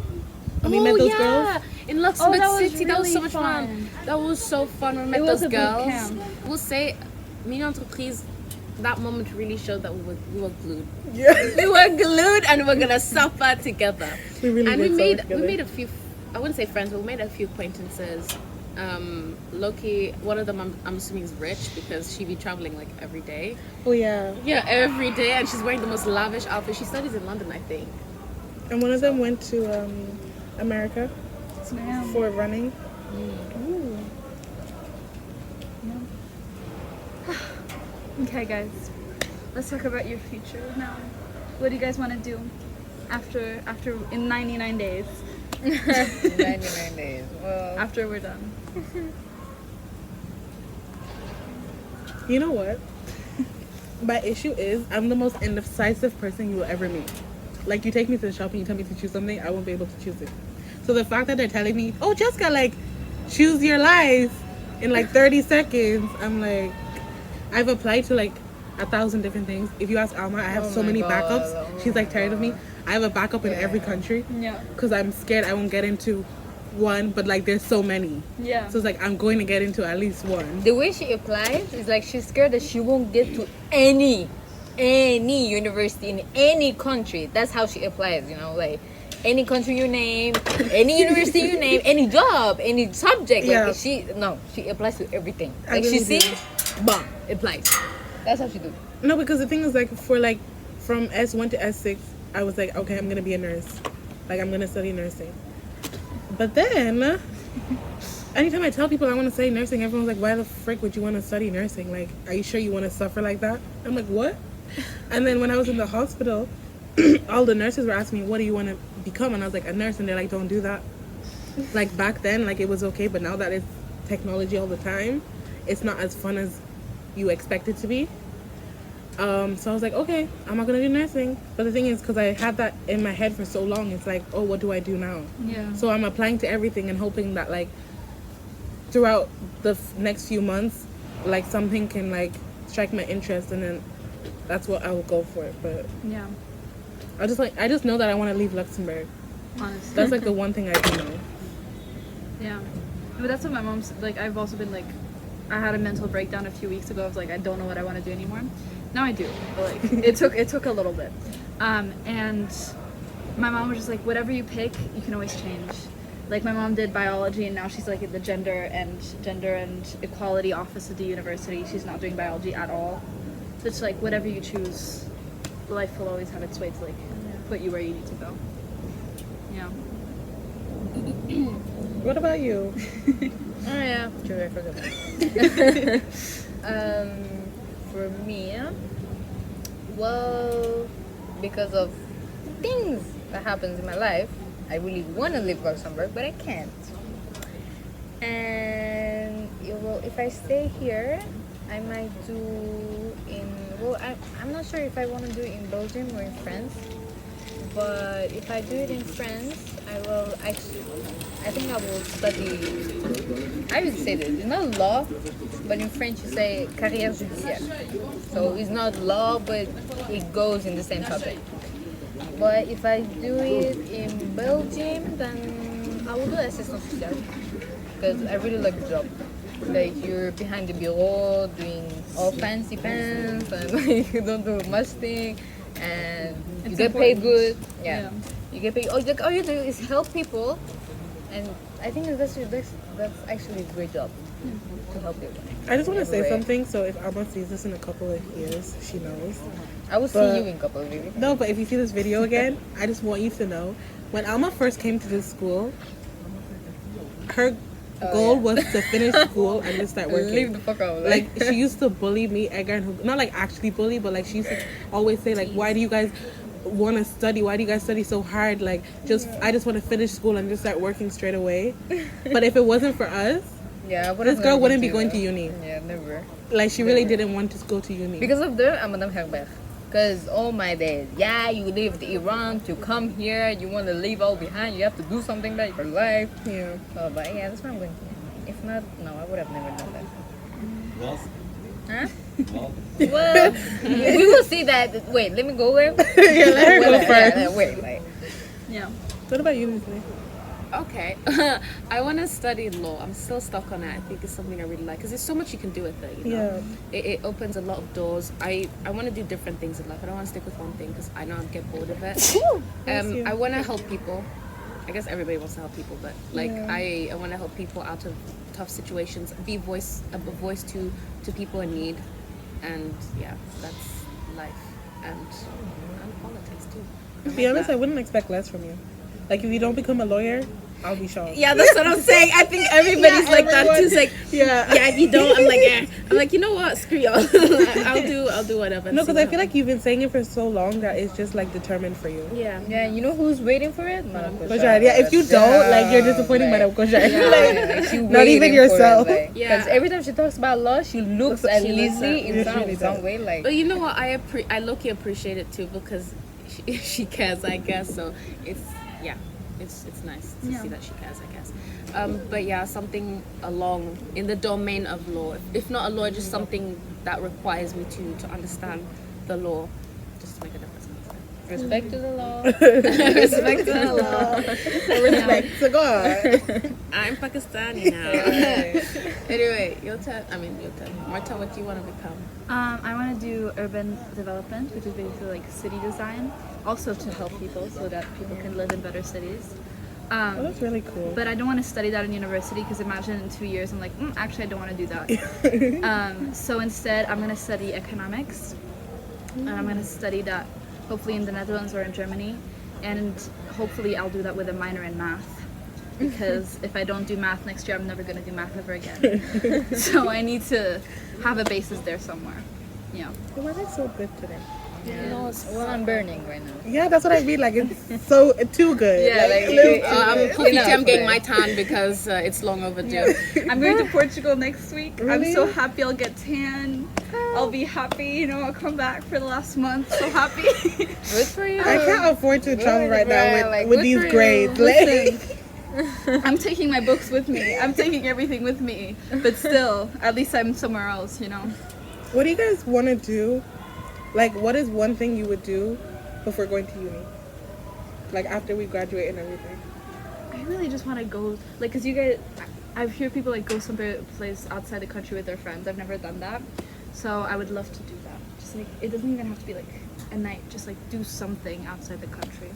And we met those girls. in Luxembourg that was City. That was so really much fun. fun. That was so fun. We met It was those a boot girls. camp. We'll say, Mini Entreprise. That moment really showed that we were glued. Yeah. We were glued and we're gonna suffer together. We really And did we suffer made together. we made a few. I wouldn't say friends, but we made a few acquaintances. Loki, one of them I'm assuming is rich because she be traveling like every day. Oh yeah. Yeah, every day, and she's wearing the most lavish outfit. She studies in London, I think. And one of them went to America Ma'am. for running. Okay, guys, let's talk about your future now. What do you guys want to do after in 99 days? 99 days. Well, After we're done. You know what? My issue is I'm the most indecisive person you will ever meet. Like, you take me to the shop and you tell me to choose something, I won't be able to choose it. So the fact that they're telling me, oh, Jessica, like, choose your life in like 30 seconds, I'm like, I've applied to like 1,000 different things. If you ask Alma, I have so many backups. She's like tired of me. I have a backup in every country Yeah. because I'm scared I won't get into one, but like there's so many. Yeah. So it's like I'm going to get into at least one. the way she applies is like she's scared that she won't get to any university in any country. That's how she applies, you know, like any country you name, any university you name, any job, any subject. Like Yeah. she applies to everything. I Like really she do. sees, bam, applies. That's how she do. No, because the thing is like for like from S1 to S6, I was like, okay, I'm gonna be a nurse. Like I'm gonna study nursing. But then anytime I tell people I want to study nursing, everyone's like, why the frick would you want to study nursing? Like, are you sure you want to suffer like that? I'm like, what? And then when I was in the hospital, all the nurses were asking me, what do you want to become? And I was like, a nurse. And they're like, don't do that. Like back then, like it was okay, but now that it's technology all the time, it's not as fun as you expect it to be. So I was like, okay, I'm not gonna do nursing. But the thing is, because I had that in my head for so long, it's like, oh, what do I do now? Yeah. So I'm applying to everything and hoping that like throughout the next few months, like something can like strike my interest, and then that's what I will go for. But Yeah. I just know that I want to leave Luxembourg. Honestly. That's like the one thing I do know. Yeah. But that's what my mom's like. I've also been like, I had a mental breakdown a few weeks ago. I was like, I don't know what I want to do anymore. Now I do, but like it took a little bit. And my mom was just like, whatever you pick, you can always change. Like my mom did biology, and now she's like at the gender and equality office at the university. She's not doing biology at all. So it's like whatever you choose, life will always have its way to like put you where you need to go. Yeah. What about you? Oh yeah, true. I forgot. For me, well, because of things that happens in my life, I really want to leave Luxembourg, but I can't. And if I stay here, I might do I'm not sure if I want to do it in Belgium or in France. But if I do it in France, I think I will study, I would say this, it's not law, but in French you say carrière judiciaire. So it's not law, but it goes in the same topic. But if I do it in Belgium, then I will do assistant social, because I really like the job. Like you're behind the bureau doing all fancy pants, and like, you don't do much thing, and you get paid good. Yeah. You get paid. All you do is help people, and I think that's actually a great job to help people. I just want to say Anyway. something, so if Alma sees this in a couple of years, she knows. I will see But- you in a couple of years. No, but if you see this video again, I just want you to know, when Alma first came to this school, her goal was to finish school and just start working. Leave the fuck out. Like she used to bully me, Edgar, and Hugo. Not like actually bully, but like she used to always say like, "Why do you guys want to study? Why do you guys study so hard? Like, I just want to finish school and just start working straight away." But if it wasn't for us, yeah, this girl wouldn't be going to uni. Yeah, never. Like she really didn't want to go to uni. Because of them, I'm Madame Herbert. Because all my days, yeah, you leave Iran to come here, you want to leave all behind, you have to do something about your life. Yeah. So, but yeah, that's what I'm going to do. If not, no, I would have never done that. Well, Huh? well, Well, we will see that. Wait, let me go there. Yeah, let her go first. Wait, like. Yeah. What about you, Leslie? Okay. I want to study law. I'm still stuck on it. I think it's something I really like because there's so much you can do with it. You know? It opens a lot of doors. I want to do different things in life. I don't want to stick with one thing because I know I'll get bored of it. Bless you. I want to help people. I guess everybody wants to help people, but like Yeah. I want to help people out of tough situations, be a voice to people in need, and yeah, that's life and politics too. To be honest, I wouldn't expect less from you. Like, if you don't become a lawyer, I'll be shocked. Yeah, that's what I'm saying. I think everybody's like that too. It's like, Yeah. yeah, if you don't, I'm like, I'm like, you know what? Screw y'all. I'll do whatever. No, because I feel like you've been saying it for so long that it's just like determined for you. yeah. Yeah, you know who's waiting for it? Madam Koshar, yeah, if you don't, like, you're disappointing Madam Koshar. Not even yourself. Because Yeah. every time she talks about law, she looks at She looks Lizzie at- in She some way like. But you know what? I low-key appreciate it too because she cares, I guess. So it's nice to see that she cares, I guess. But yeah, something along in the domain of law. If not a law, just something that requires me to understand the law, just to make a difference. Respect to the law. Respect to the law. Respect to God. I'm Pakistani now. Anyway, your turn. Marta, what do you want to become? I want to do urban development, which is basically like city design, also to help people so that people can live in better cities. Oh, that's really cool. But I don't want to study that in university because imagine in 2 years I'm like, actually I don't want to do that. So instead I'm going to study economics, and I'm going to study that hopefully in the Netherlands or in Germany, and hopefully I'll do that with a minor in math. Because if I don't do math next year, I'm never going to do math ever again. So I need to have a basis there somewhere. Yeah. The weather's so good today. Well, I'm burning right now. Yeah, that's what I mean. Like, it's so too good. Yeah, like, I'm getting my tan because it's long overdue. I'm going to Portugal next week. Really? I'm so happy I'll get tan. I'll be happy, I'll come back for the last month. So happy. Good for you. I can't afford to travel right now Like, with good these for you. grades. Like, I'm taking my books with me. I'm taking everything with me. But still, at least I'm somewhere else, what do you guys want to do? Like, what is one thing you would do before going to uni? Like, after we graduate and everything. I really just want to go, like, because you guys, I hear people, like, go place outside the country with their friends. I've never done that. So I would love to do that. Just, like, it doesn't even have to be, like, a night. Just, like, do something outside the country.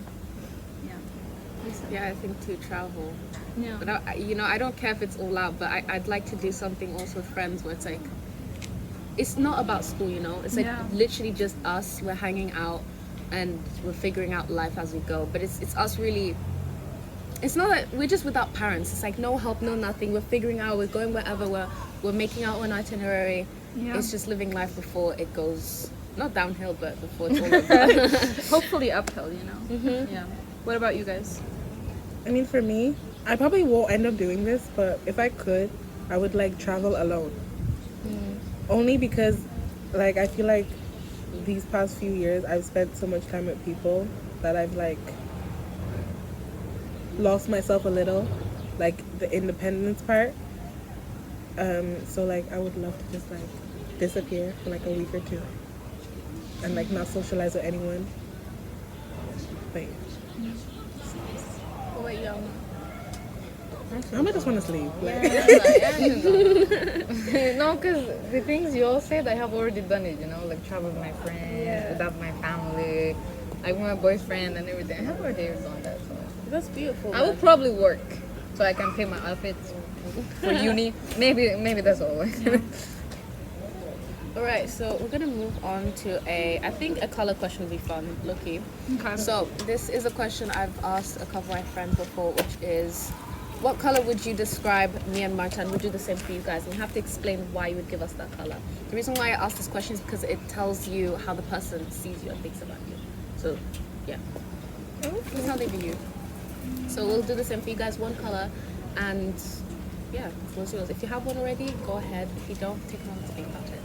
Yeah. Lisa? Yeah, I think to travel. Yeah. But I don't care if it's all out, but I'd like to do something also with friends where it's like, it's not about school, It's like literally just us. We're hanging out and we're figuring out life as we go. But it's us really. It's not that we're just without parents. It's like no help, no nothing. We're figuring out. We're going wherever. We're making our own itinerary. Yeah. It's just living life before it goes not downhill, but before it's all over. Hopefully uphill, Yeah. What about you guys? I mean, for me, I probably won't end up doing this, but if I could, I would, like, travel alone. Only because, like, I feel like these past few years I've spent so much time with people that I've, like, lost myself a little, like, the independence part. So, like, I would love to just, like, disappear for, like, a week or two and, like, not socialize with anyone. But yeah. What about you, Alma? I just want to sleep. Like, No, because the things you all said, I have already done it, like travel with my friends, without my family, like with my boyfriend and everything. I have already done that. So That's beautiful. I will probably work so I can pay my outfits for uni. Maybe that's all. All right, so we're gonna move on to I think a color question would be fun, Loki. Okay. So this is a question I've asked a couple of my friends before, which is, what color would you describe me and Martin? We'll do the same for you guys, and you have to explain why you would give us that color. The reason why I asked this question is because it tells you how the person sees you and thinks about you. So, yeah. That's how they view you. So we'll do the same for you guys, one color, and yeah, it's yours. If you have one already, go ahead. If you don't, take a moment to think about it.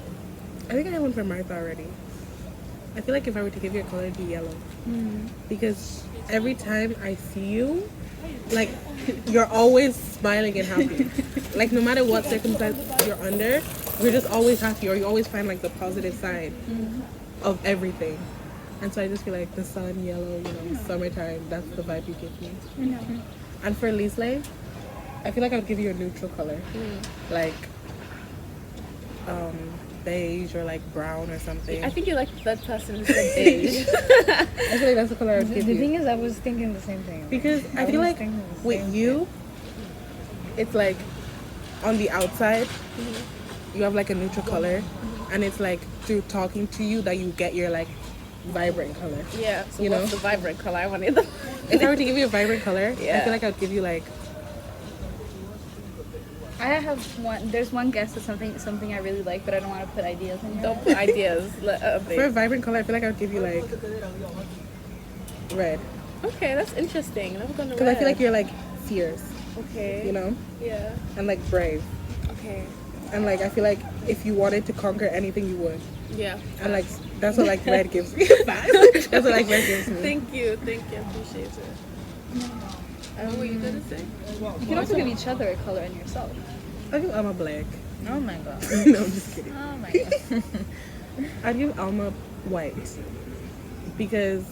I think I have one for Martha already. I feel like if I were to give you a color, it'd be yellow. Because every time I see you, like, you're always smiling and happy. Like, no matter what circumstance you're under, you're just always happy, or you always find, like, the positive side of everything. And so I just feel like the sun, yellow, summertime, that's the vibe you give me. And for Lisley, I feel like I'd give you a neutral color. Like, beige or like brown or something. I think you're like the third person who said beige. I feel like that's the color I would The give you. thing is, I was thinking the same thing. Because I feel was like thinking the with same you, it's like on the outside, you have like a neutral color, and it's like through talking to you that you get your like vibrant color. Yeah. So You what's know? the vibrant color? I wanted them. If I were to give you a vibrant color, I Yeah. feel like I'd give you like I have one. There's one guess of something I really like, but I don't want to put ideas in here. Don't put ideas. for a vibrant color. I feel like I'd give you like red, Okay, that's interesting. Never gonna. because I feel like you're like fierce, Okay. you know, Yeah. and like brave, Okay. and like I feel like if you wanted to conquer anything, you would. Yeah. And like that's what like red gives me. That's what like red gives me. Thank you. Appreciate it. What were you gonna say? You can also give each other a color and yourself. I give Alma black. Oh my god. No, I'm just kidding. Oh my god. I'd give Alma white because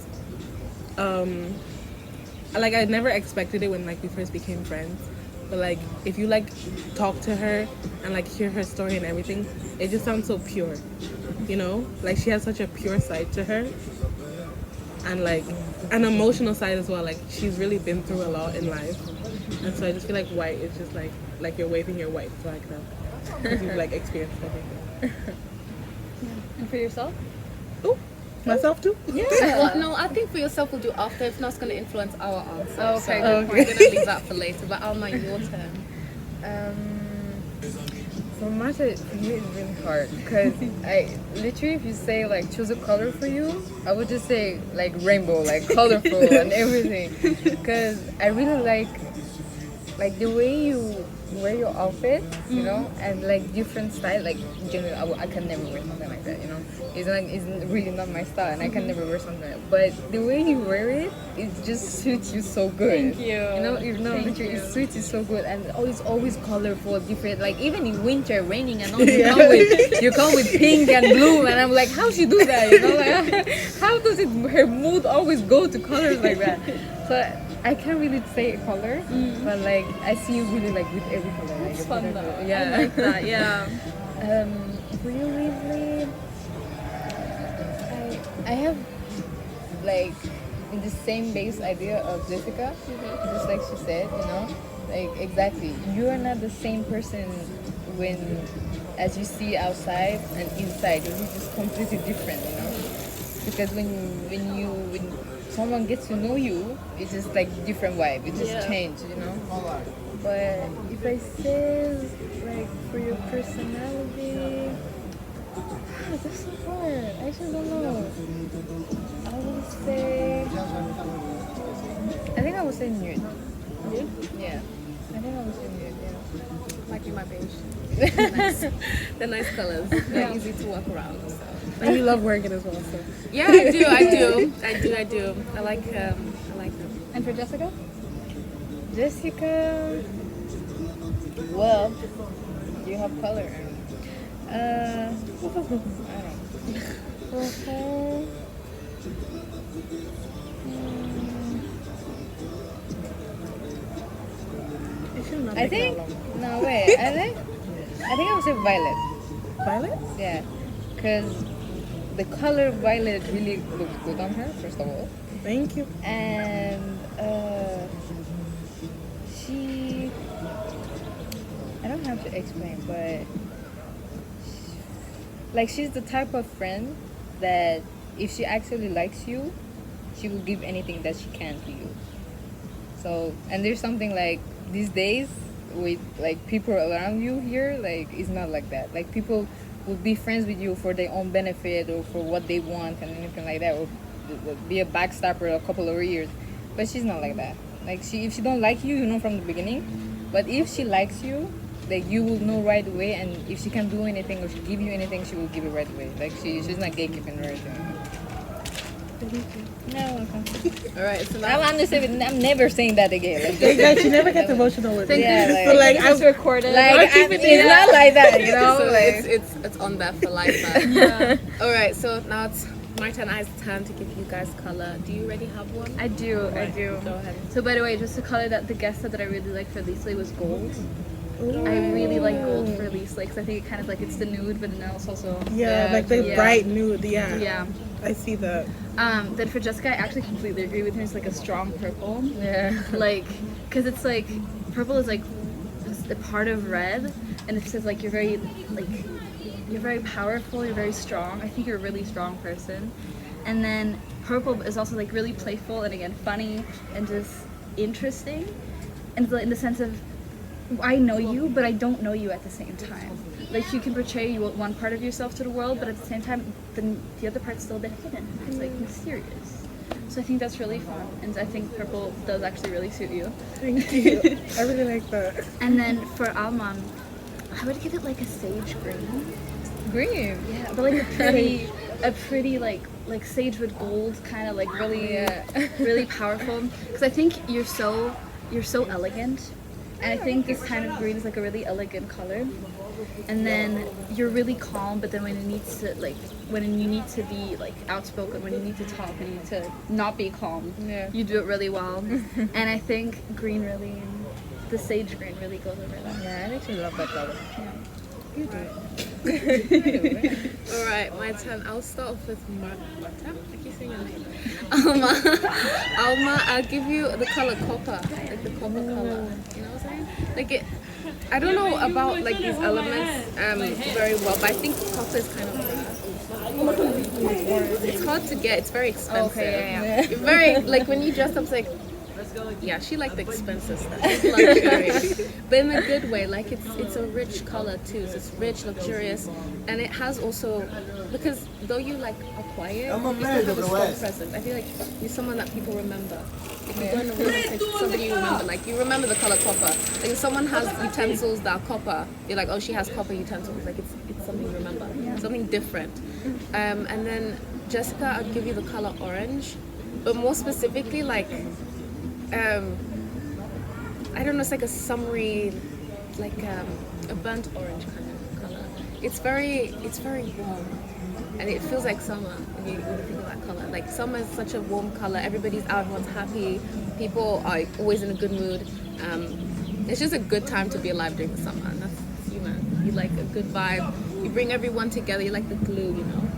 like I never expected it when like we first became friends. But like if you like talk to her and like hear her story and everything, it just sounds so pure. You know? Like she has such a pure side to her. And like an emotional side as well. Like she's really been through a lot in life. And so I just feel like white is just like you're waving your white flag now. Because you've like experienced everything. And for yourself? Oh, myself too? Well, no, I think for yourself we'll do after. If not, it's gonna influence our answer. Oh, okay, So good we're gonna leave that for later. But Alma, your turn. For Martha, for me it's really hard because I literally, if you say like choose a color for you, I would just say like rainbow, like colorful and everything. Because I really like the way you wear your outfit, you know, and like different style. Like generally, I can never wear something like that, you know. It's really not my style, and I can never wear something like that. But the way you wear it, it just suits you so good. Thank you. You know, literally, it suits you so good, and it's always colorful, different. Like even in winter, raining and all, you come with pink and blue, and I'm like, how she do that? You know, like how does it? Her mood always go to colors like that. So I can't really say a color, but like I see you really like with every color. Like, It's fun though. whatever. Yeah. I like that. Yeah. For you, Weasley, I have like in the same base idea of Jessica, just like she said, you know, like exactly. You are not the same person when, as you see outside and inside. You're just completely different, you know. Because when someone gets to know you, it's just like different vibe. It just change, you know. But if I say like for your personality, that's so hard. I just don't know. I would say, I think I would say nude. Nude? Yeah. I think I would say nude. Yeah. Like my beige. They're nice colors. They're easy to walk around. So. And you love wearing it as well, so. Yeah, I do. I like them. And for Jessica? Jessica, well, you have color. I don't know. For her, I think, no wait, I think I would say violet. Violet? Yeah, because the color violet really looks good on her, first of all. Thank you. And she, I don't have to explain, but like she's the type of friend that if she actually likes you, she will give anything that she can to you. So, and there's something like these days with like people around you here, like it's not like that. Like people will be friends with you for their own benefit or for what they want and anything like that, or be a backstabber a couple of years. But she's not like that. Like if she don't like you, you know from the beginning. But if she likes you, like you will know right away. And if she can do anything or she give you anything, she will give it right away. Like she's not gatekeeping or anything. No, welcome. All right, so now I'm never saying that again. Like, Exactly. She never gets emotional with me. Yeah, like, So like It's recorded. like it's not like that, you know. so Like, it's on there for lifetime. All right, so now it's Marta and I's time to give you guys color. Do you already have one? I do. Go ahead. So by the way, just the color that the guest said that I really liked for Lisa was gold. I really like gold for Lisa because I think it kind of like it's the nude, but then it's also Yeah, like the bright nude. Yeah. yeah. I see that. Then for Jessica, I actually completely agree with her. It's like a strong purple. Yeah. Like, because it's like, purple is like a part of red, and it says like you're very powerful, you're very strong. I think you're a really strong person. And then purple is also like really playful and again funny and just interesting, and in the sense of I know you, but I don't know you at the same time. Like you can portray one part of yourself to the world, but at the same time, the other part's still a bit hidden. It's like mysterious. So I think that's really fun, and I think purple does actually really suit you. Thank you. I really like that. And then for Alma, I would give it like a sage green. Green. Yeah, but like a pretty like sage with gold, kind of like really really powerful. Because I think you're so elegant. And I think this kind of green is like a really elegant color. And then you're really calm, but then when you need to be like outspoken, when you need to talk, when you need to not be calm, you do it really well. And I think green really, the sage green really goes over that. Yeah, I actually love that color. Yeah. You do it. Alright, my turn. I'll start off with Marta. I keep saying your name. Alma, I'll give you the color copper. Like the copper color. You know what I'm saying? Like it, I don't know about like these elements very well, but I think copper is kind of it's hard to get. It's very expensive. Okay, yeah. Very like when you dress up, it's like yeah, she liked the expensive stuff. It's luxurious, but in a good way. Like it's a rich color too. So it's rich, luxurious, and it has also because though you like are quiet, you still have a strong presence. I feel like you're someone that people remember. If you go in a room and say somebody you remember, like you remember the color copper. Like if someone has utensils that are copper, you're like, oh, she has copper utensils. Like it's something you remember, something different. And then Jessica, I'd give you the color orange, but more specifically like. I don't know, it's like a summery, like a burnt orange kind of color. It's very warm, and it feels like summer when you think of that color. Like summer is such a warm color. Everybody's out, everyone's happy. People are always in a good mood. It's just a good time to be alive during the summer, and that's you, man. You like a good vibe. You bring everyone together. You like the glue, you know,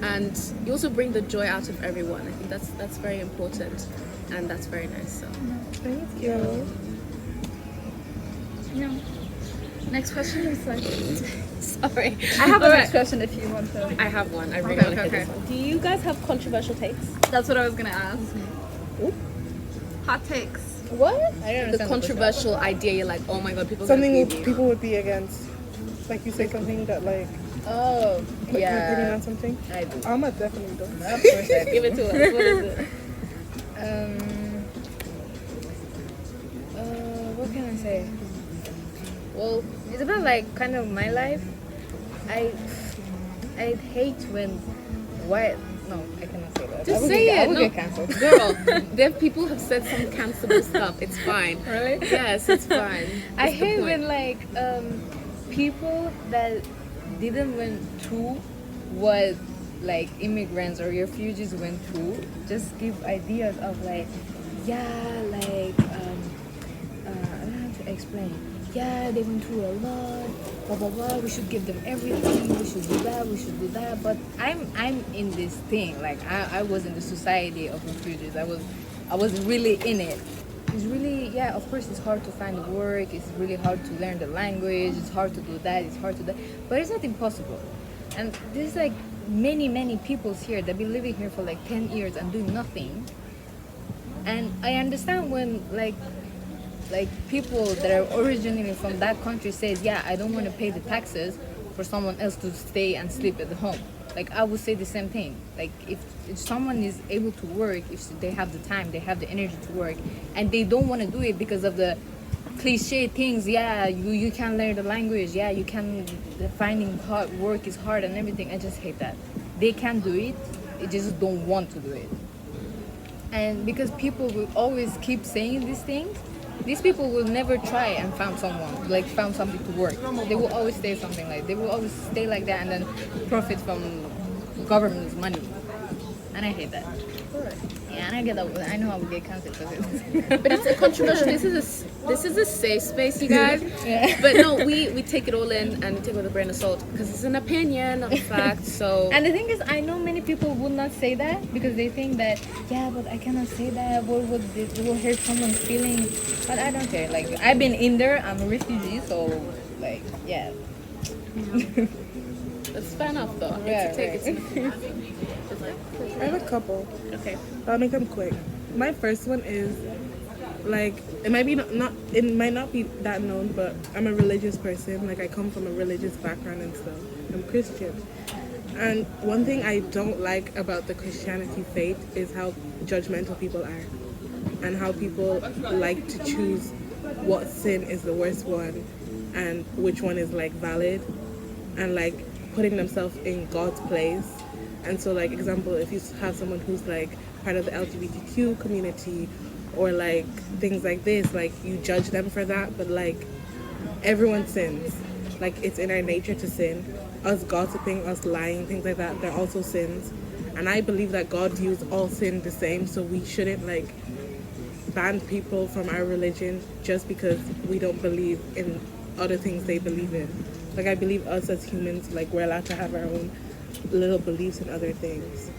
and you also bring the joy out of everyone. I think that's very important. And that's very nice. So, Thank you. Yeah. Next question is like. sorry. I have a next question if you want to. I have one. I really Okay, want to okay, hit this one. Do you guys have controversial takes? That's what I was gonna ask. Hot takes. What? I don't The understand controversial idea. You're like, oh my god, people. Something people would be against. Like you say something that like. Oh, Like your opinion yeah. on something. I do. Alma definitely does. Of course I do. Give it to us. What is it? What can I say? Well, it's about like kind of my life. I hate when no, I cannot say that. Just say I it. will No, get cancelled. girl. There people have said some cancelable stuff. It's fine. Really? Yes, it's fine. I That's the hate point. when like people that didn't went through what like immigrants or refugees went through just give ideas of like like I don't know how to explain. Yeah, they went through a lot, blah blah blah. We should give them everything. We should do that. We should do that. But I'm in this thing. Like I was in the society of refugees. I was really in it. It's really of course it's hard to find work. It's really hard to learn the language. It's hard to do that. It's hard to do that. But it's not impossible. And there's like many people here that been living here for like 10 years and doing nothing. And I understand when like people that are originally from that country says, yeah, I don't want to pay the taxes for someone else to stay and sleep at the home. Like I would say the same thing. Like if someone is able to work, if they have the time, they have the energy to work, and they don't want to do it because of the cliche things, you can't learn the language, you can finding hard work is hard and everything. I just hate that. They can do it, they just don't want to do it. And because people will always keep saying these things, these people will never try and found something to work. They will always say something like, they will always stay like that and then profit from government's money. And I hate that. Yeah. and I know I would get canceled for this. But it's a controversial. This is a safe space, you guys. But no, we take it all in and take it with a grain of salt because it's an opinion, not a fact. So And the thing is, I know many people would not say that because they think that, yeah, but I cannot say that. What would this will hurt someone's feelings? But I don't care. Like, I've been in there. I'm a refugee, so like, yeah. it's fair enough, though. Yeah, It's an opinion. I have a couple. Okay. I'll make them quick. My first one is like it might be not it might not be that known, but I'm a religious person. Like I come from a religious background and stuff. I'm Christian. And one thing I don't like about the Christianity faith is how judgmental people are and how people like to choose what sin is the worst one and which one is like valid and like putting themselves in God's place. And so like example, if you have someone who's like part of the LGBTQ community or like things like this, like you judge them for that, but like everyone sins. Like it's in our nature to sin. Us gossiping, us lying, things like that, they're also sins. And I believe that God views all sin the same, so we shouldn't like ban people from our religion just because we don't believe in other things they believe in. Like I believe us as humans, like we're allowed to have our own little beliefs in other things,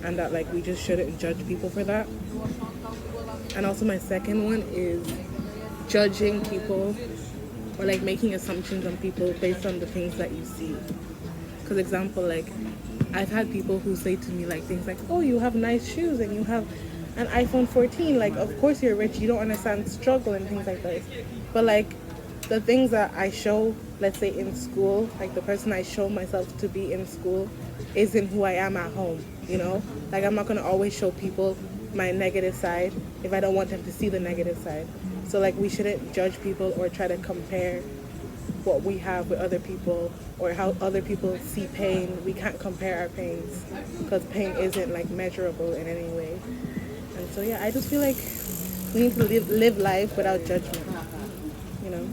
and that like we just shouldn't judge people for that. And also my second one is judging people or like making assumptions on people based on the things that you see. Because example, like I've had people who say to me like things like, oh, you have nice shoes and you have an iPhone 14, like of course you're rich, you don't understand struggle and things like this. But like the things that I show, let's say in school, like the person I show myself to be in school isn't who I am at home, you know? Like I'm not gonna always show people my negative side if I don't want them to see the negative side. So like we shouldn't judge people or try to compare what we have with other people or how other people see pain. We can't compare our pains because pain isn't like measurable in any way. And so yeah, I just feel like we need to live life without judgment, you know?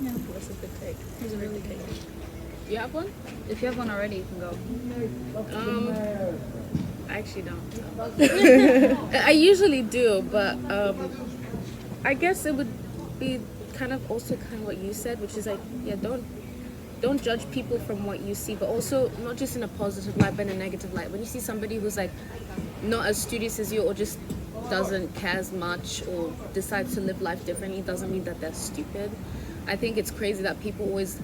Yeah. That's a good take. It's a really good take. You have one? If you have one already, you can go. I actually don't. I usually do, but I guess it would be kind of also kind of what you said, which is like, yeah, don't judge people from what you see, but also not just in a positive light, but in a negative light. When you see somebody who's like not as studious as you or just doesn't care as much or decides to live life differently, doesn't mean that they're stupid. I think it's crazy that people always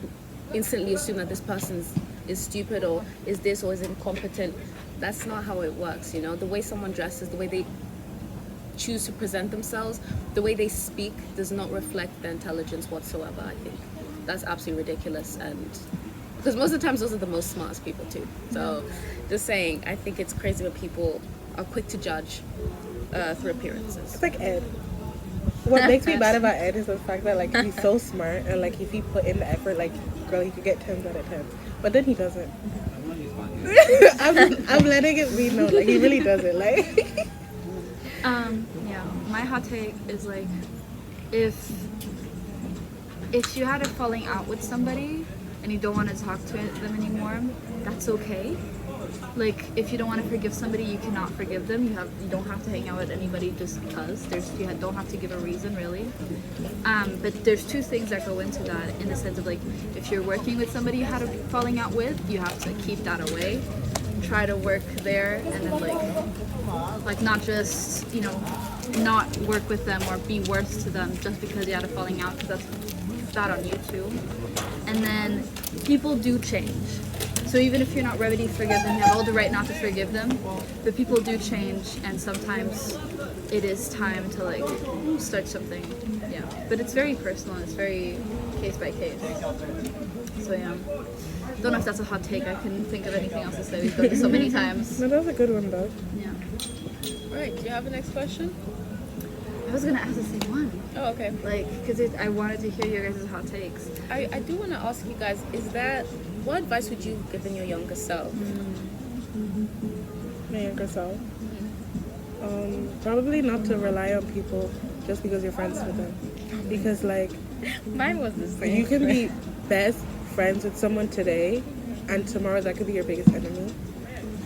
instantly assume that this person is stupid or is this or is incompetent. That's not how it works, you know. The way someone dresses, the way they choose to present themselves, the way they speak does not reflect their intelligence whatsoever. I think that's absolutely ridiculous, and because most of the times those are the most smartest people too. So just saying, I think it's crazy when people are quick to judge through appearances. It's like Ed. What makes me mad about Ed is the fact that like he's so smart and like if he put in the effort, like girl, he could get 10s out of 10. But then he doesn't. I'm letting it be known, like he really doesn't. Like Yeah, my hot take is like, if you had a falling out with somebody and you don't want to talk to them anymore, that's okay. Like, if you don't want to forgive somebody, you cannot forgive them. You don't have to hang out with anybody just because. You don't have to give a reason, really. But there's two things that go into that, in the sense of like, if you're working with somebody you had a falling out with, you have to keep that away. Try to work there, and then like not just, you know, not work with them or be worse to them just because you had a falling out, because that's bad on you too. And then people do change. So even if you're not ready to forgive them, you have all the right not to forgive them. But people do change, and sometimes it is time to like start something. Yeah, but it's very personal. It's very case by case. So yeah, don't know if that's a hot take. I couldn't think of anything else to say. We've done this so many times. no, that was a good one though. Yeah. All right, do you have a next question? I was gonna ask the same one. Oh, okay. Like, because I wanted to hear your guys' hot takes. I do want to ask you guys, what advice would you give in your younger self? My younger self. Probably not to rely on people just because you're friends with them. Because like Mine was the same. you can be best friends with someone today and tomorrow that could be your biggest enemy.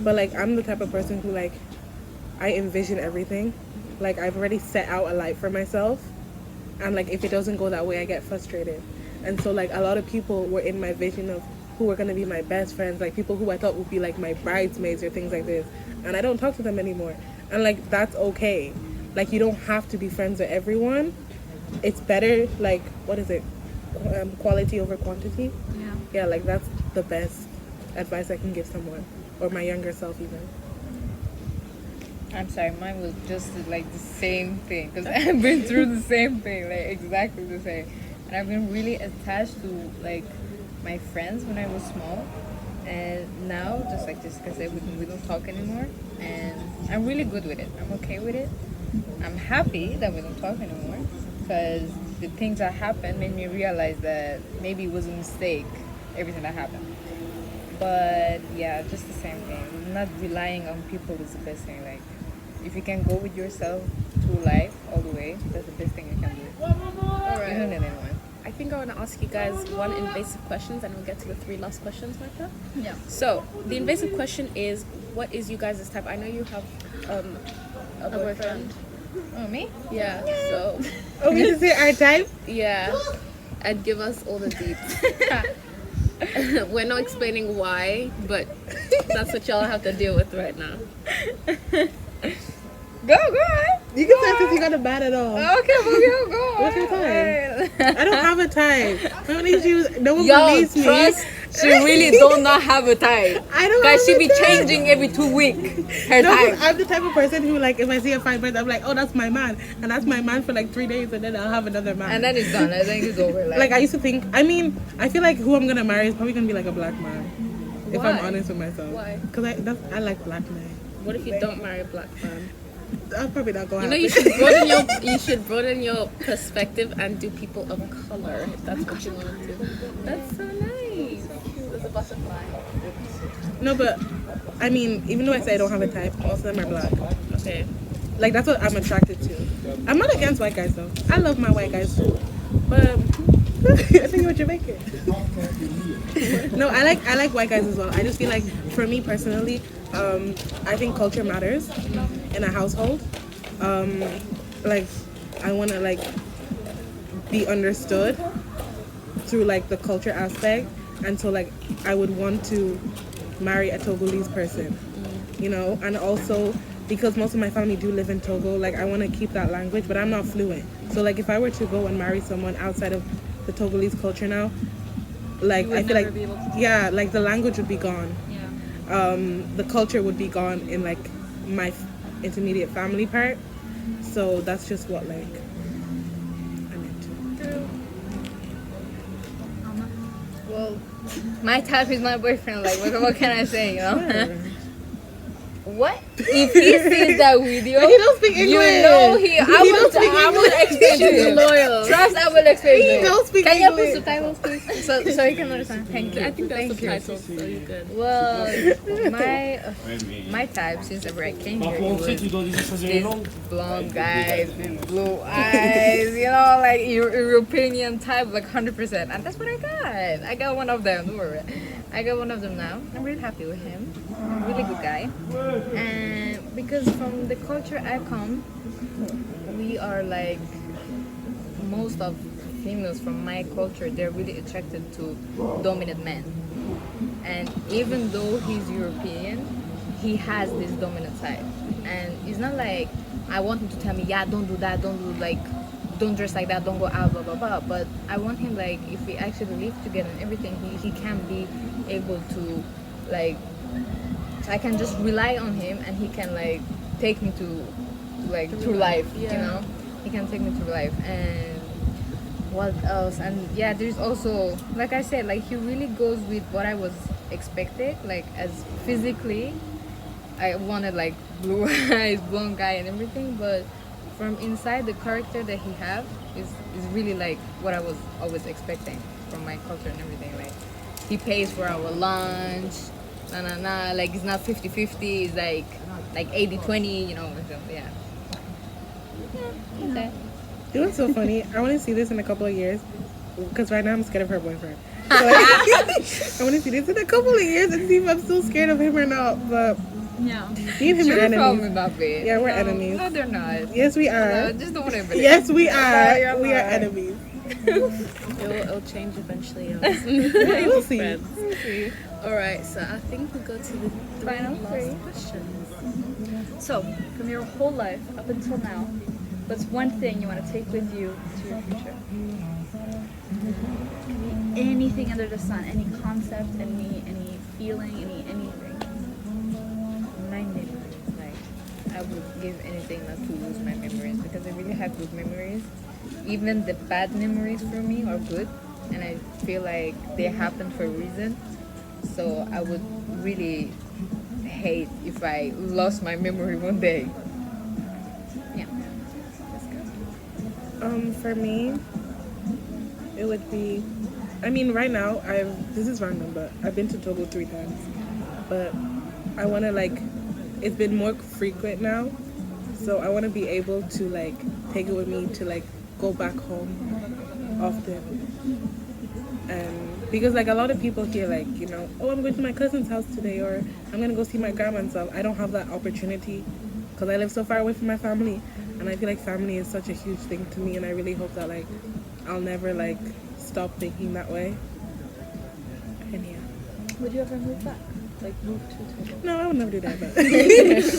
But like I'm the type of person who like I envision everything. Like, I've already set out a life for myself. And, like, if it doesn't go that way, I get frustrated. And so, like, a lot of people were in my vision of who were going to be my best friends, like, people who I thought would be, like, my bridesmaids or things like this. And I don't talk to them anymore. And, like, that's okay. Like, you don't have to be friends with everyone. It's better, like, what is it? Quality over quantity? Yeah. Yeah, like, that's the best advice I can give someone. Or my younger self, even. I'm sorry, mine was just like the same thing because I've been through the same thing, like exactly the same. And I've been really attached to like my friends when I was small, and now just like Jessica said, we don't talk anymore, and I'm really good with it. I'm okay with it. I'm happy that we don't talk anymore because the things that happened made me realize that maybe it was a mistake, everything that happened. But yeah, just the same thing. Not relying on people is the best thing. Like, if you can go with yourself through life all the way, that's the best thing you can do. Alright. You don't need anyone. I think I want to ask you guys one invasive questions, and we'll get to the 3 last questions, Martha. Yeah. So the invasive question is, what is you guys' type? I know you have a boyfriend. Oh, me? Yeah. So Oh, we should say our type? yeah, and give us all the deets. We're not explaining why, but that's what y'all have to deal with right now. Go ahead. You can say since you got a bad at all. Okay, well, go. What's your time? I don't have a type. My only issue is no one Yo, believes me. trust, she really do not have a type. I don't Guys, have she a be type. changing every 2 weeks. Her No, type. I'm the type of person who, like, if I see a fine person, I'm like, oh, that's my man. And that's my man for like 3 days, and then I'll have another man. And then it's done. I think it's over. like, I used to think, I mean, I feel like who I'm going to marry is probably going to be like a black man. If I'm Why? honest with myself. Why? Because I like black men. What if you don't marry a black man? I'm probably not going to You know, you should broaden your perspective and do people of color if that's what you want to do. That's so nice. There's a butterfly. No, but, I mean, even though I say I don't have a type, most of them are black. Okay. Like, that's what I'm attracted to. I'm not against white guys, though. I love my white guys, too. But, I think you're Jamaican. No, I like white guys as well. I just feel like, for me personally, I think culture matters in a household. Like, I want to, like, be understood through, like, the culture aspect. And so, like, I would want to marry a Togolese person, you know? And also, because most of my family do live in Togo, like, I want to keep that language, but I'm not fluent. So, like, if I were to go and marry someone outside of the Togolese culture now, like, I feel like, yeah, like, the language would be gone. Yeah. The culture would be gone in, like, my intermediate family part. So that's just what, like, I'm into. Well, my type is my boyfriend. Like, what can I say, you know? What? If he sees that video, He don't speak English. you know I will explain to She's him. loyal. Trust, I will explain to He him. don't speak Can you English. put subtitles, please? So he can understand. Thank you. I think that's Thank you. subtitles, so you're good. Well, my type since ever I came here, it was this blonde guys with blue eyes, you know, like European type, like 100%. And that's what I got. I got one of them. Don't worry. I got one of them now. I'm really happy with him. Really good guy. And because from the culture I come, we are like most of females from my culture, they're really attracted to dominant men. And even though he's European, he has this dominant side. And it's not like I want him to tell me, yeah, don't do that, don't dress like that, don't go out, blah blah blah. But I want him, like, if we actually live together and everything, he can be able to, like, I can just rely on him and he can, like, take me to, like, through life, you know? He can take me through life. And what else? And yeah, there's also, like I said, like, he really goes with what I was expected, like, as physically I wanted, like, blue eyes, blonde guy and everything, but from inside, the character that he have is really like what I was always expecting from my culture and everything. Like, he pays for our lunch, like, it's not 50-50, it's like 80-20, you know. So, yeah. Okay. You know what's so funny? I want to see this in a couple of years, because right now I'm scared of her boyfriend. So, like, I want to see this in a couple of years and see if I'm still scared of him or not. But Yeah. Me and him are You're from enemies. Mbappe. Yeah, we're No, enemies. No, they're not. Yes, we No, are. just don't want to believe. Yes, we are. you're We are lying. enemies. It'll change eventually. We'll see. All right, so I think we'll go to the Final last three. questions. So, from your whole life up until now, what's one thing you want to take with you to your future? Can be anything under the sun, any concept, any feeling, anything. My memories, like I would give anything not to lose my memories because I really have good memories. Even the bad memories for me are good, and I feel like they happen for a reason. So I would really hate if I lost my memory one day. Yeah. For me, it would be. I mean, right now, this is random, but I've been to Togo 3 times. But I want to it's been more frequent now, so I want to be able to take it with me to go back home often. And because a lot of people here oh, I'm going to my cousin's house today, or I'm gonna go see my grandma and stuff. I don't have that opportunity because I live so far away from my family, and I feel like family is such a huge thing to me, and I really hope that I'll never stop thinking that way. And yeah. Would you ever move back? Move to Togo? No, I would never do that, but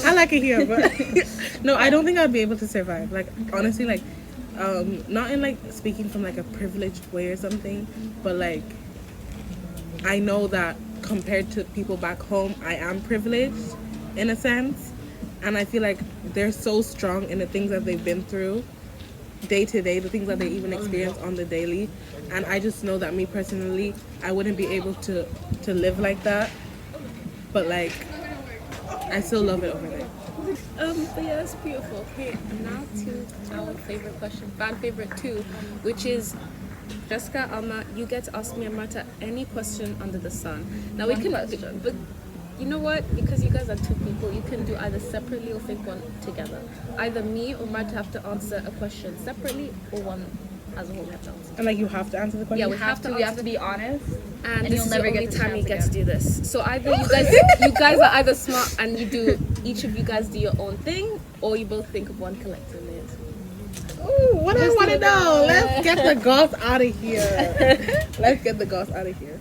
I like it here, but no, I don't think I'd be able to survive. Honestly, not in speaking from a privileged way or something, but I know that compared to people back home, I am privileged in a sense, and I feel like they're so strong in the things that they've been through day to day, the things that they even experience on the daily, and I just know that me personally, I wouldn't be able to live like that, but I still love it over there. But yeah, that's beautiful. Okay, now to our favorite question, fan favorite 2, which is Jessica, Alma, you get to ask me and Marta any question under the sun. Now we can, but you know what? Because you guys are 2 people, you can do either separately or think one together. Either me or Marta have to answer a question separately, or one as a whole have to answer. And you have to answer the question. Yeah, we have to. We have to be honest. And And this you'll is never the get only this time you chance get to again. do this. So either you guys are either smart and you do, each of you guys do your own thing, or you both think of one collectively. Ooh, what do I want to know? Let's get the ghost out of here. Let's get the ghost out of here.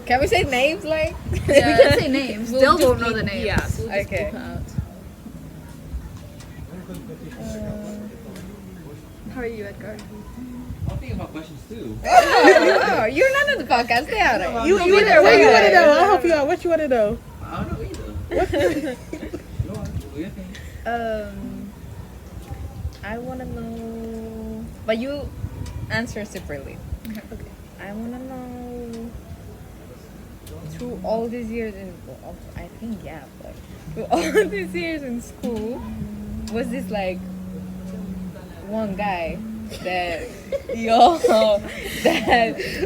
Can we say names We can say names. We'll Still just won't know bleep- the names. Yeah, so we'll just Okay. bleep it out. How are you, Edgar? I'm thinking about questions too. Oh, you're not on the podcast. Stay out of it. What you want to know? I'll help you out. What you want to know? I don't know either. Go on. What do you think? I want to know, but you answer separately. Okay. I want to know through all these years I think but through all these years in school, was this one guy that y'all would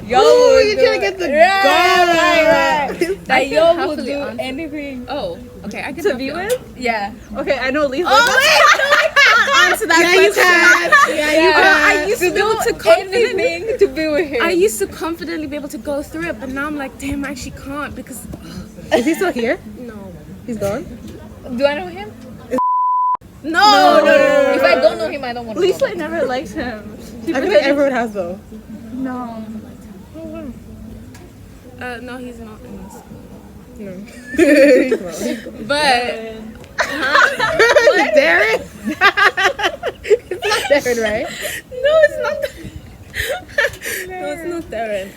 you're trying to get the right. That y'all would happily do answer. anything. Oh, okay. I can To help be you out. with? Yeah. Okay, I know Lisa. Answer that Yeah, you question. can. Yeah, you can. I used to be able to confidently. Anything to be with him. I used to confidently be able to go through it, but now I'm like, damn, I actually can't because Is he still here? no. He's gone. Do I know him? No. If I don't know him, I don't want to. Lisa never liked him. She I feel like everyone has though. No. No, he's not in this. No. He's not. But Darren? It's not Darren, right? no, it's not. No, it's not Darren.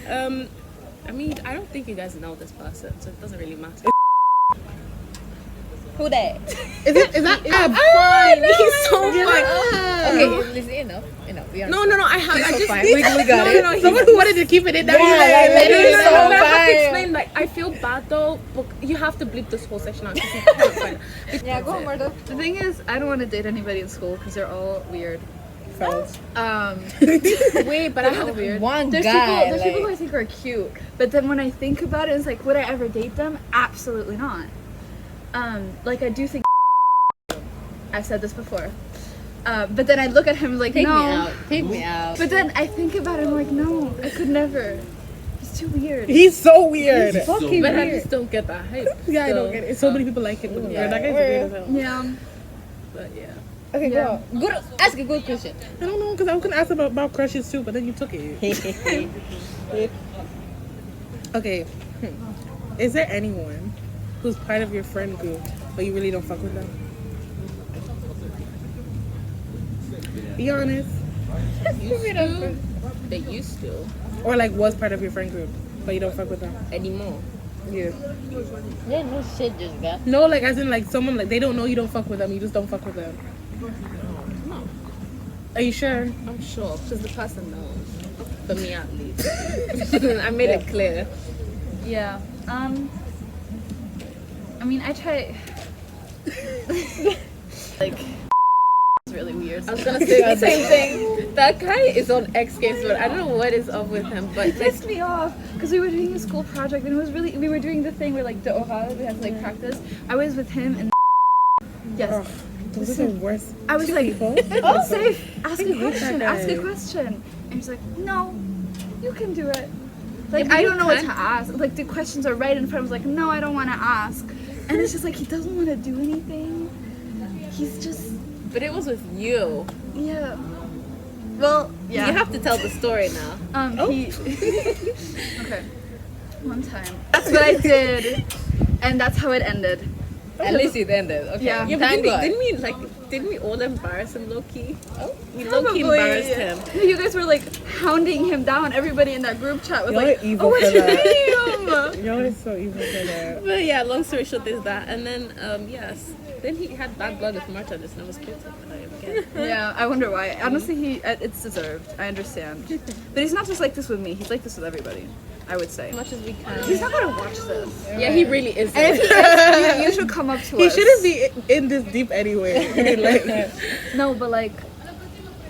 I mean, I don't think you guys know this person, so it doesn't really matter. Who that? Is that Fine, he's so fine. Okay, listen, enough. We are No, I have. I so just fine. We got it. No, he's Someone who wanted to keep it in there. let No, it no, so no, I have to fine. explain. I feel bad though, but you have to bleep this whole section out because you can't find it. Yeah, go on, Marta. The thing is, I don't want to date anybody in school because they're all weird. Wait, but I have Weird. One There's guy. people who I think are cute, but then when I think about it, it's like, would I ever date them? Absolutely not. I do think I've said this before, but then I look at him like, Take no. me out. Take me out. But then I think about it, I'm like, no, I could never. He's too weird. He's so weird. Fucking But I just don't get that hype. Yeah, I So, don't get it. So many people like him. But Yeah. that guy's weird as hell. Yeah. But yeah. Okay, Yeah. girl. Good. Ask a good question. I don't know, because I was gonna ask about crushes too, but then you took it. Okay. Is there anyone who's part of your friend group, but you really don't fuck with them? Be honest. They used to. Or like was part of your friend group, but you don't fuck with them. Anymore. Yeah. Yeah, no shit, Jessica. No, like as in like someone like they don't know you don't fuck with them, you just don't fuck with them. No. Are you sure? I'm sure. Because the person knows. For me at least. I made it clear. Yeah. I mean, I try. Like, it's really weird. I was gonna say the same thing. That guy is on X Games, but I don't know what is up with him. But It pissed me off because we were doing a school project and it was really we were doing the thing where like the oral we had to like practice. I was with him and yes. Oh, those are the worst. I was like, people. oh, safe. Ask a hate that question. Ask a guy. question. And he's like, no, you can do it. Like but I you don't know what can't. to ask. Like the questions are right in front. I was like, no, I don't want to ask. And it's just like he doesn't want to do anything. He's just But it was with you. yeah. Well, yeah. You have to tell the story now. He. Okay. One time. That's what I did, and that's how it ended. At least it ended. Okay. Yeah. Yeah, but Thank God. didn't we all embarrass him low key? Oh. We low key embarrassed him. No, you guys were like hounding him down. Everybody in that group chat was Y'all like, are evil "Oh, what's for your that." name?" Y'all are so evil for that. But yeah, long story short, there's that. And then, yes. Then he had bad blood with Marta, just never spoke to him again. Yeah, I wonder why. Honestly, it's deserved. I understand. But he's not just like this with me. He's like this with everybody. I would say. As much as we can. He's not gonna watch this. Yeah, he really is. And if he is, you should come up to He us. shouldn't be in this deep anyway. Like, No, but like,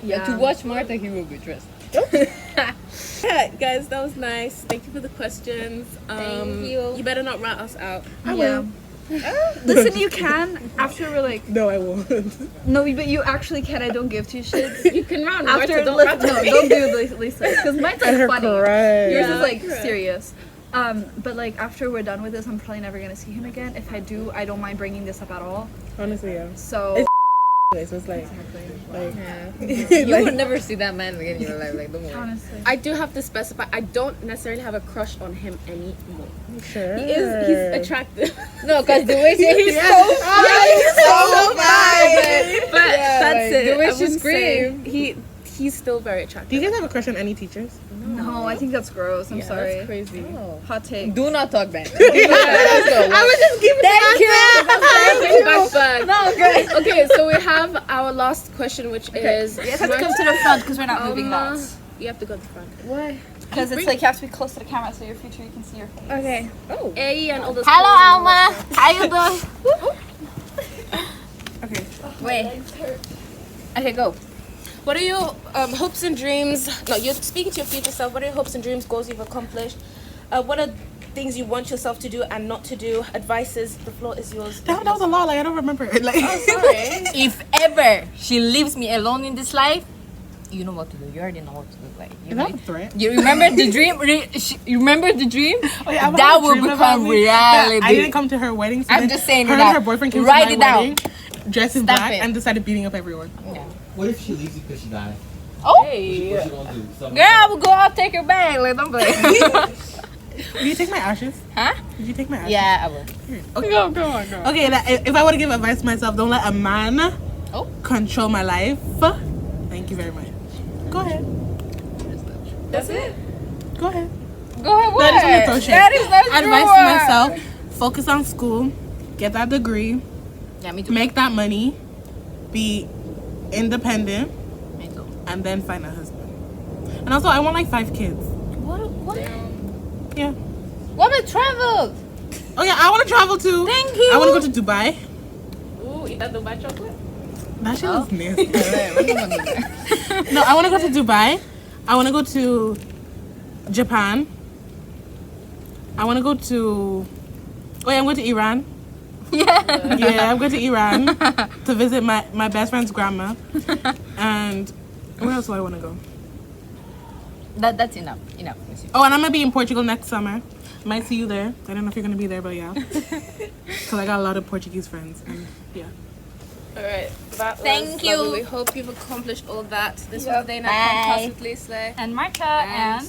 yeah. To watch Martha, he will be dressed. Yeah, guys, that was nice. Thank you for the questions. Thank you. You better not rat us out. Yeah. Listen, you can after we're like, no, I won't. no, but you actually can. I don't give two shits. You can round After Marta, don't listen, rat no, me. don't do Lisa because mine's Let her like funny. cry. Yours Yeah. is like Correct. serious. But like after we're done with this, I'm probably never gonna see him again. If I do, I don't mind bringing this up at all. Honestly, yeah. So It's just like Yeah. You like, will never see that man again in your life. Like, don't worry. honestly, I do have to specify, I don't necessarily have a crush on him anymore. sure. He's attractive. No, because the way he's so bad. But that's like, it. the way I she wouldn't say- screamed. He's still very Do attractive. you guys have a crush on any teachers? no, I think that's gross. I'm sorry. That's crazy. Oh. Hot take. Do not talk back. Let's go. I was just giving Back. No, great. Okay, so we have our last question, which is You guys have to come to the front because we're not moving Alma. that. You have to go to the front. Why? Because it's like you have to be close to the camera so your future you can see your face. Okay. Oh. A and all those. Hello, Alma. How you doing? Okay. Wait. Okay, go. What are your hopes and dreams? No, you're speaking to your future self. What are your hopes and dreams, goals you've accomplished? What are things you want yourself to do and not to do? Advices. The floor is yours. That was a lot. Like I don't remember it. Like Sorry. If ever she leaves me alone in this life, you know what to do. You already know what to do. Like, you is that a threat? You remember the dream? You remember the dream? Oh, yeah, I that had a will dream about become me that reality. I didn't come to her wedding. So I'm then just saying her it and out. her boyfriend came Write to it my down. wedding, dressed in Stop black, it. and decided beating up everyone. What if she leaves you because she died? Oh, Hey. What you gonna do? Something girl, I will go out take her bag. Like, don't play. Did you take my ashes? Huh? Did you take my ashes? Yeah, I will. Okay. Go on. Okay, like, if I were to give advice to myself, don't let a man Oh. control my life. Thank you very much. Go ahead. That's it. Go ahead. Go ahead. No, I just want to throw shit. That is not Advice true. to myself: focus on school, get that degree, Yeah, me too. make that money, be independent, Me too. and then find a husband. And also, I want like 5 kids. What? Yeah. What a travel. Oh yeah, I want to travel too. Thank you. I want to go to Dubai. Ooh, eat that Dubai chocolate. That shit was nasty. We're not gonna do that. No, I want to go to Dubai. I want to go to Japan. I want to go to. Oh yeah, I'm going to Iran. Yeah. Yeah, I'm going to Iran to visit my best friend's grandma. And where else do I want to go? That's enough. Enough, monsieur. Oh, and I'm gonna be in Portugal next summer. Might see you there. I don't know if you're gonna be there, but yeah. Because I got a lot of Portuguese friends. And yeah. All right. That Thank was you. lovely. We hope you've accomplished all that. This was the day night Bye. podcast with Lisa. And Marta and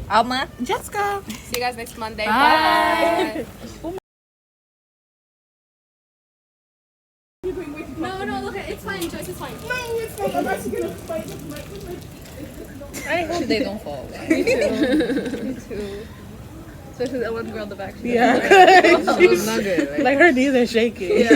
Alma. Jessica. See you guys next Monday. Bye. No, look, it's fine, Joyce, it's fine. No, it's not. I'm actually gonna fight with my. I hope they don't fall. Me too. Especially that one girl in the back. Yeah. It was not good. Like, Like her knees are shaking.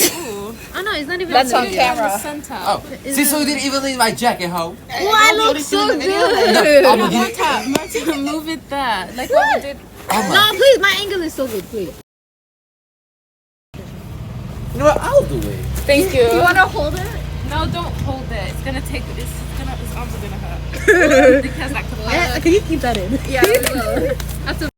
oh no, it's not even. That's on the- camera. Center. Oh, see, so you didn't even leave my jacket, ho. Oh, I look so good. I'm gonna get it. Marta, move it there. Like what we did. No, please, my angle is so good, please. You know what? I'll do it. Thank you. You want to hold it? No, don't hold it. It's gonna take. His arms are gonna hurt. Because that could Can you keep that in? Yeah, we will. After